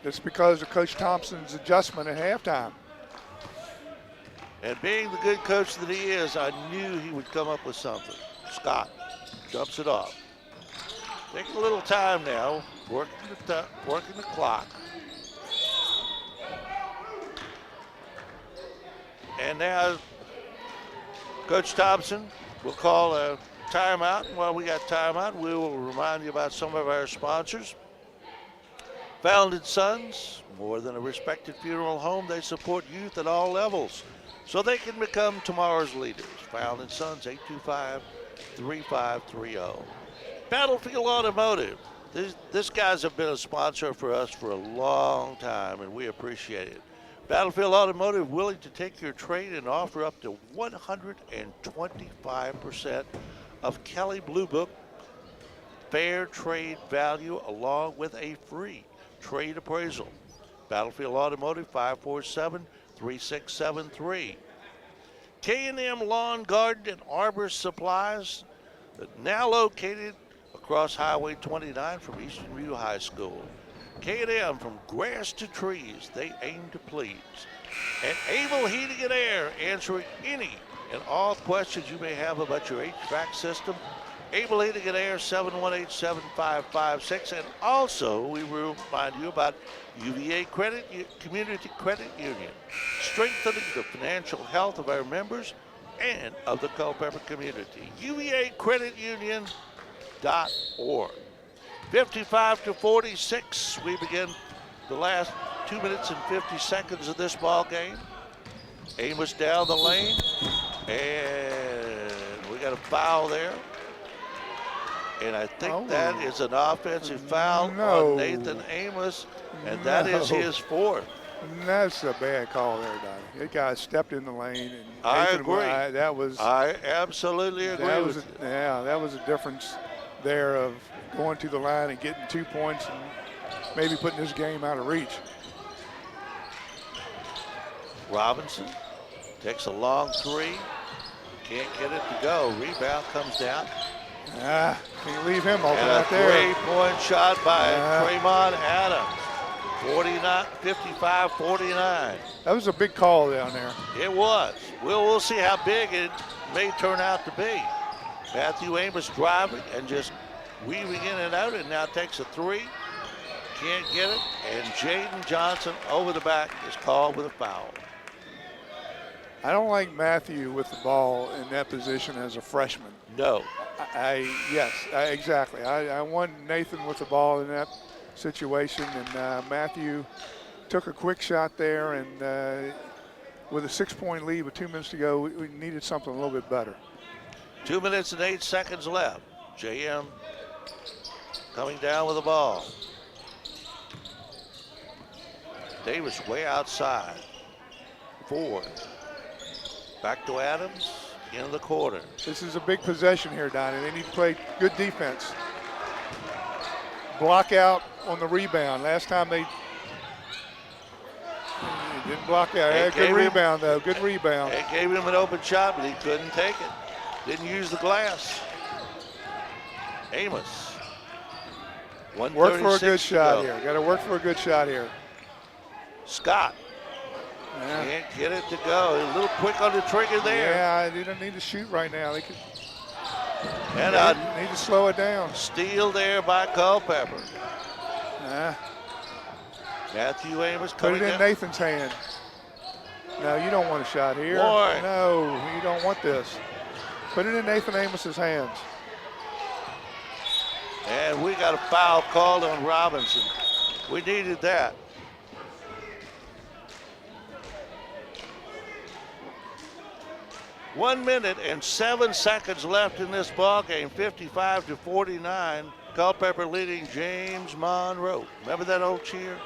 It's because of Coach Thompson's adjustment at halftime. And being the good coach that he is, I knew he would come up with something. Scott dumps it off. Taking a little time now, working the clock. And now Coach Thompson will call a timeout. And while we got timeout, we will remind you about some of our sponsors. Founded Sons, more than a respected funeral home, they support youth at all levels so they can become tomorrow's leaders. Founded Sons, 825-3530. Battlefield Automotive. This guys have been a sponsor for us for a long time, and we appreciate it. Battlefield Automotive willing to take your trade and offer up to 125% of Kelly Blue Book fair trade value along with a free trade appraisal. Battlefield Automotive, 547-3673. K&M Lawn, Garden, and Arbor Supplies, now located across Highway 29 from Eastern View High School. K&M, from grass to trees, they aim to please. And Able Heating and Air, answering any and all questions you may have about your HVAC system. Able Heating and Air, 718-7556. And also, we will remind you about UVA Community Credit Union, strengthening the financial health of our members and of the Culpeper community. UVACreditUnion.org. 55-46. We begin the last 2 minutes and 50 seconds of this ball game. Amos down the lane, and we got a foul there. And I think that is an offensive foul on Nathan Amos, and that is his 4th. That's a bad call there, Donnie. That guy stepped in the lane. And I Nathan, agree. I absolutely agree with you. Yeah, that was a difference there of going to the line and getting 2 points and maybe putting this game out of reach. Robinson Takes a long three. Can't get it to go. Rebound comes down. Can't leave him open And right a there. three-point shot by Tremont Adams. 55-49. That was a big call down there. It was. We'll see how big it may turn out to be. Matthew Amos driving and just weaving in and out, and now takes a three. Can't get it. And Jaden Johnson over the back is called with a foul. I don't like Matthew with the ball in that position as a freshman. No. Exactly. I want Nathan with the ball in that situation, and Matthew took a quick shot there, and with a 6-point lead with 2 minutes to go, we needed something a little bit better. 2 minutes and 8 seconds left. JM coming down with the ball. Davis way outside. Ford. Back to Adams in the quarter. This is a big possession here, Donnie. They need to play good defense. Block out on the rebound. Last time they didn't block out. Good rebound, though. Good rebound. It gave him an open shot, but he couldn't take it. Didn't use the glass. Amos. Work for a good shot here. Got to work for a good shot here. Scott. Can't get it to go. A little quick on the trigger there. Yeah, they don't need to shoot right now. They need to slow it down. Steal there by Culpeper. Matthew Amos coming Put it in down. Nathan's hand. No, you don't want a shot here. Boy. No, you don't want this. Put it in Nathan Amos's hands. And we got a foul called on Robinson. We needed that. One minute and 7 seconds left in this ball game. 55-49. Culpeper leading James Monroe. Remember that old cheer?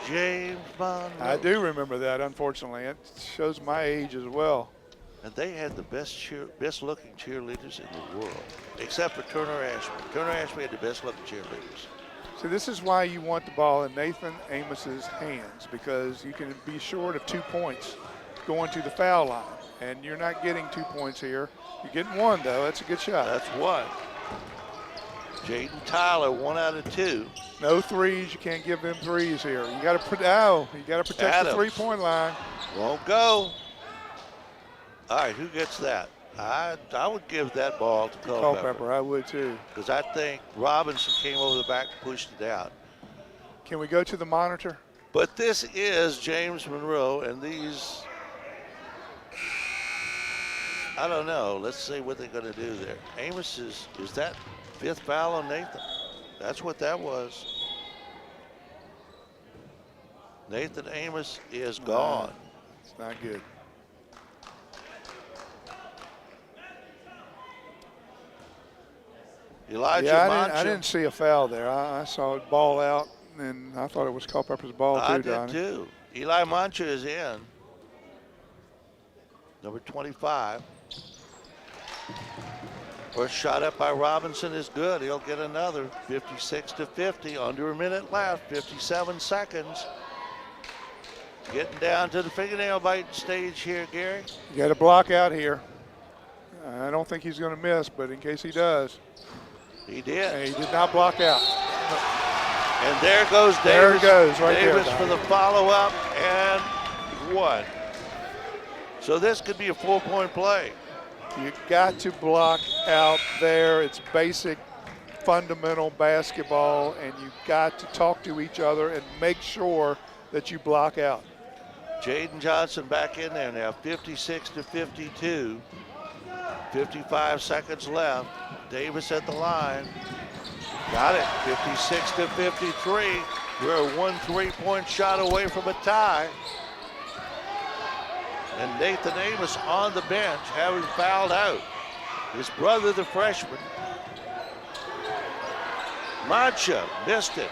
James Monroe. I do remember that, unfortunately. It shows my age as well. And they had the best looking cheerleaders in the world, except for Turner Ashby. Turner Ashby had the best looking cheerleaders. So this is why you want the ball in Nathan Amos's hands, because you can be short of 2 points going to the foul line. And you're not getting 2 points here. You're getting one, though. That's a good shot. That's one. Jaden Tyler, 1 out of 2. No threes. You can't give them threes here. You got to protect Adams. the 3-point line. Won't go. All right, who gets that? I would give that ball to Culpeper. I would too. Because I think Robinson came over the back and pushed it out. Can we go to the monitor? But this is James Monroe, and these, I don't know. Let's see what they're going to do there. Amos is that 5th foul on Nathan? That's what that was. Nathan Amos is gone. It's not good. Elijah Mancha. I didn't see a foul there. I saw it ball out, and I thought it was Culpeper's ball too, I Donnie. did too. Eli Mancha is in. Number 25. First shot up by Robinson is good. He'll get another. 56-50. Under a minute left. 57 seconds. Getting down to the fingernail bite stage here, Gary. You got a block out here. I don't think he's going to miss, but in case he does. He did. And he did not block out. And there goes Davis. There it goes, right there, Davis for the follow-up and one. So this could be a 4-point play. You got to block out there. It's basic, fundamental basketball, and you got to talk to each other and make sure that you block out. Jaden Johnson back in there now, 56-52. 55 seconds left. Davis at the line. Got it, 56-53. We're one 3-point shot away from a tie. And Nathan Amos on the bench, having fouled out. His brother, the freshman. Mancha missed it.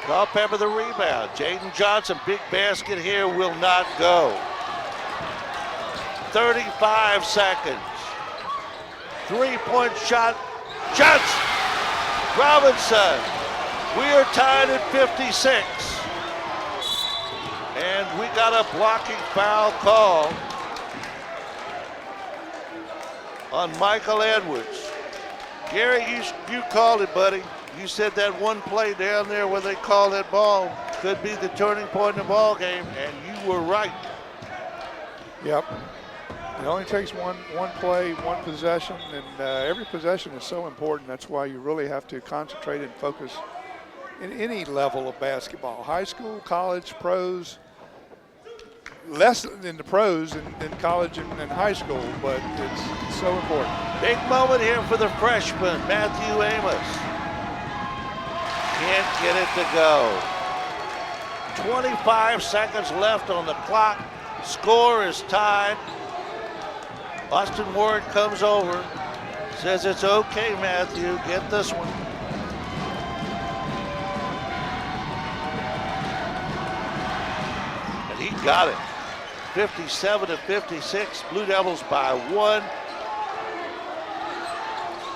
Culpeper the rebound. Jaden Johnson, big basket here, will not go. 35 seconds. 3-point shot. Shots! Robinson. We are tied at 56. And we got a blocking foul call on Michael Edwards. Gary, you called it, buddy. You said that one play down there where they called that ball could be the turning point in the ball game, and you were right. Yep. It only takes one play, one possession, and every possession is so important. That's why you really have to concentrate and focus in any level of basketball, high school, college, pros. Less in the pros than college and high school, but it's so important. Big moment here for the freshman, Matthew Amos. Can't get it to go. 25 seconds left on the clock. Score is tied. Austin Ward comes over, says it's okay, Matthew, get this one. And he got it. 57-56, Blue Devils by 1.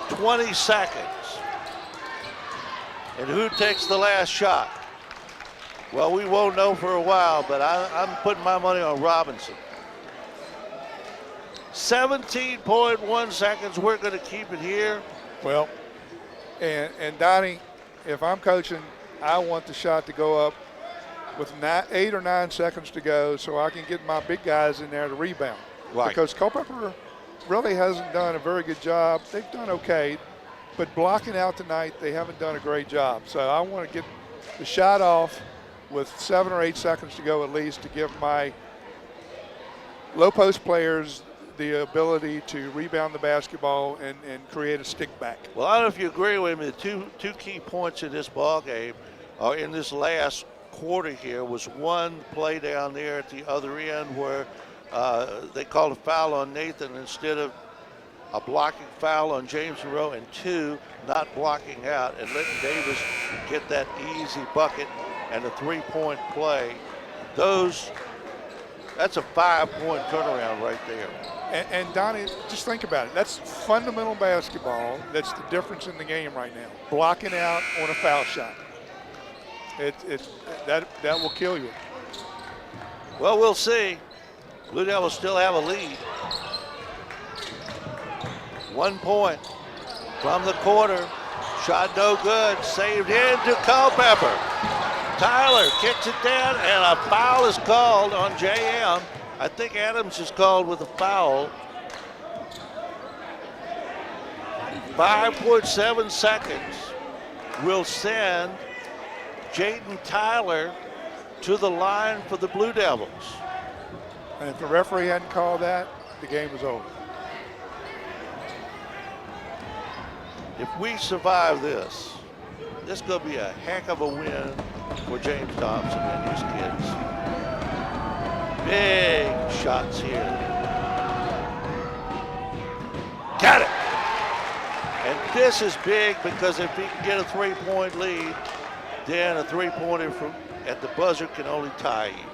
20 seconds. And who takes the last shot? Well, we won't know for a while, but I'm putting my money on Robinson. 17.1 seconds, we're going to keep it here. Well, and Donnie, if I'm coaching, I want the shot to go up with 8 or 9 seconds to go so I can get my big guys in there to rebound. Right. Because Culpeper really hasn't done a very good job. They've done okay, but blocking out tonight, they haven't done a great job. So I want to get the shot off with 7 or 8 seconds to go at least to give my low post players the ability to rebound the basketball and create a stick back. Well, I don't know if you agree with me. The two key points in this ball game are in this last quarter here was one play down there at the other end where they called a foul on Nathan instead of a blocking foul on James Monroe, and 2, not blocking out and letting Davis get that easy bucket and a 3-point play. That's a 5-point turnaround right there. And Donnie, just think about it. That's fundamental basketball. That's the difference in the game right now. Blocking out on a foul shot. That will kill you. Well, we'll see. Blue Devils still have a lead. 1 point from the corner. Shot no good. Saved into Culpeper. Tyler kicks it down, and a foul is called on JM. I think Adams is called with a foul. 5.7 seconds will send Jayden Tyler to the line for the Blue Devils. And if the referee hadn't called that, the game was over. If we survive this is going to be a heck of a win for James Thompson and his kids. Big shots here. Got it. And this is big because if he can get a 3-point lead, then a 3-pointer at the buzzer can only tie you.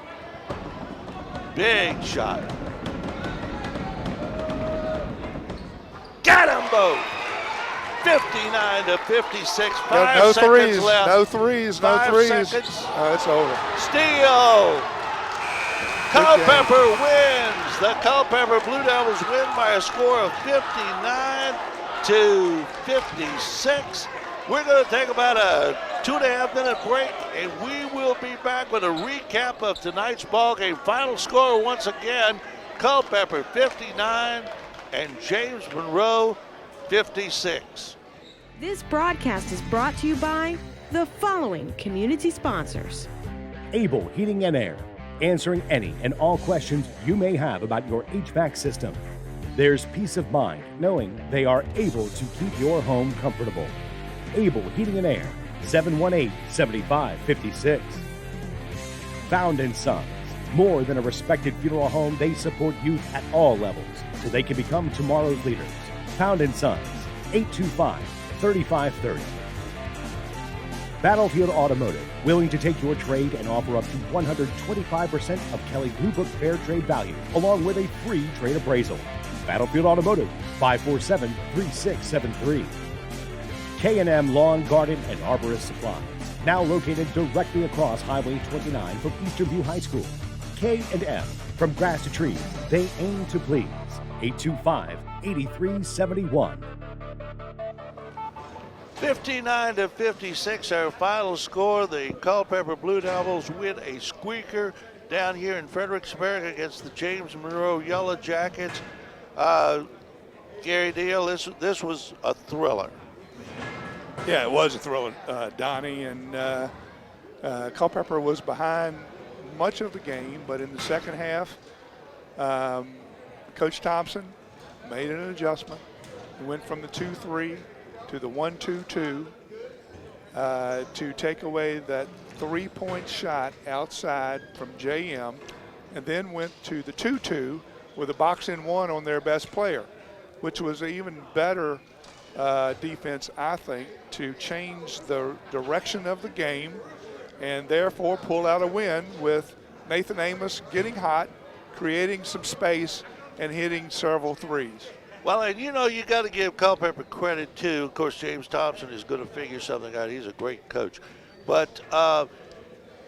Big shot. Got them both. 59-56. 5 seconds left. No threes. 5 seconds. It's over. Steal. Culpeper wins. The Culpeper Blue Devils win by a score of 59-56. We're going to take about a 2.5-minute break, and we will be back with a recap of tonight's ball game. Final score once again: Culpeper 59 and James Monroe 56. This broadcast is brought to you by the following community sponsors: Able Heating and Air, answering any and all questions you may have about your HVAC system. There's peace of mind knowing they are able to keep your home comfortable. Able Heating and Air, 718-7556. Found & Sons, more than a respected funeral home, they support youth at all levels so they can become tomorrow's leaders. Found & Sons, 825-3530. Battlefield Automotive, willing to take your trade and offer up to 125% of Kelley Blue Book Fair Trade value, along with a free trade appraisal. Battlefield Automotive, 547-3673. K&M Lawn, Garden, and Arborist Supply, now located directly across Highway 29 from Eastern View High School. K&M, from grass to trees, they aim to please. 825-8371. 59-56, our final score. The Culpeper Blue Devils win a squeaker down here in Fredericksburg against the James Monroe Yellow Jackets. Gary Deal, this was a thriller. Yeah, it was a thriller, Donnie, and Culpeper was behind much of the game, but in the second half, Coach Thompson made an adjustment. He went from the 2-3 to the 1-2-2 to take away that three-point shot outside from JM, and then went to the 2-2 with a box-in-one on their best player, which was an even better defense, I think, to change the direction of the game and therefore pull out a win with Nathan Amos getting hot, creating some space, and hitting several threes. Well, and you know, you got to give Culpeper credit too. Of course, James Thompson is going to figure something out. He's a great coach. But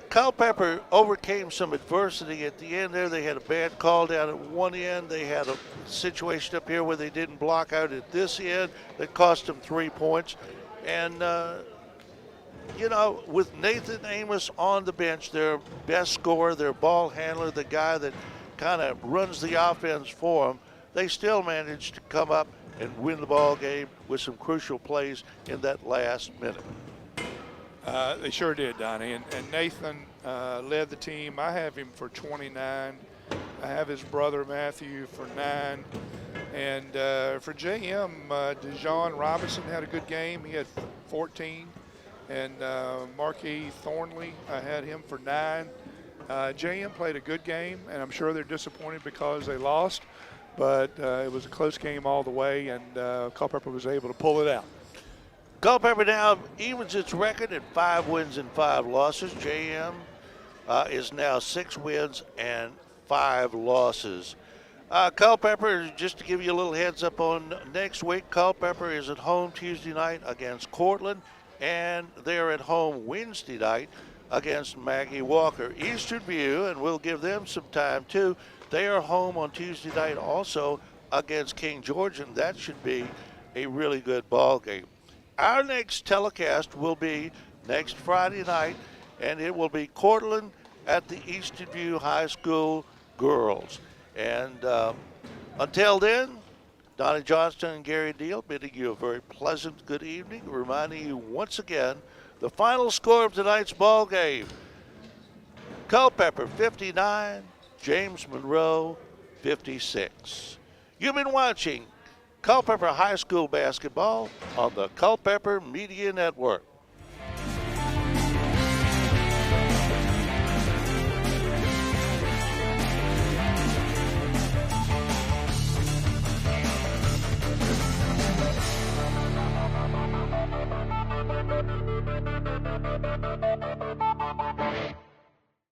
Culpeper overcame some adversity at the end there. They had a bad call down at one end. They had a situation up here where they didn't block out at this end that cost them 3 points. And, you know, with Nathan Amos on the bench, their best scorer, their ball handler, the guy that kind of runs the offense for them, they still managed to come up and win the ball game with some crucial plays in that last minute. They sure did, Donnie. And Nathan led the team. I have him for 29. I have his brother Matthew for 9. And for JM, DeJean Robinson had a good game. He had 14. And Marquis Thornley, I had him for 9. JM played a good game, and I'm sure they're disappointed because they lost. But it was a close game all the way, and Culpeper was able to pull it out. Culpeper now evens its record at 5 wins and 5 losses. JM is now 6 wins and 5 losses. Culpeper, just to give you a little heads up on next week, Culpeper is at home Tuesday night against Cortland, and they're at home Wednesday night against Maggie Walker. Eastern View, and we'll give them some time too, they are home on Tuesday night also against King George, and that should be a really good ball game. Our next telecast will be next Friday night, and it will be Cortland at the Eastern View High School girls. And until then, Donnie Johnston and Gary Deal bidding you a very pleasant good evening, reminding you once again the final score of tonight's ball game. Culpeper 59, James Monroe 56. You've been watching Culpeper High School basketball on the Culpeper Media Network.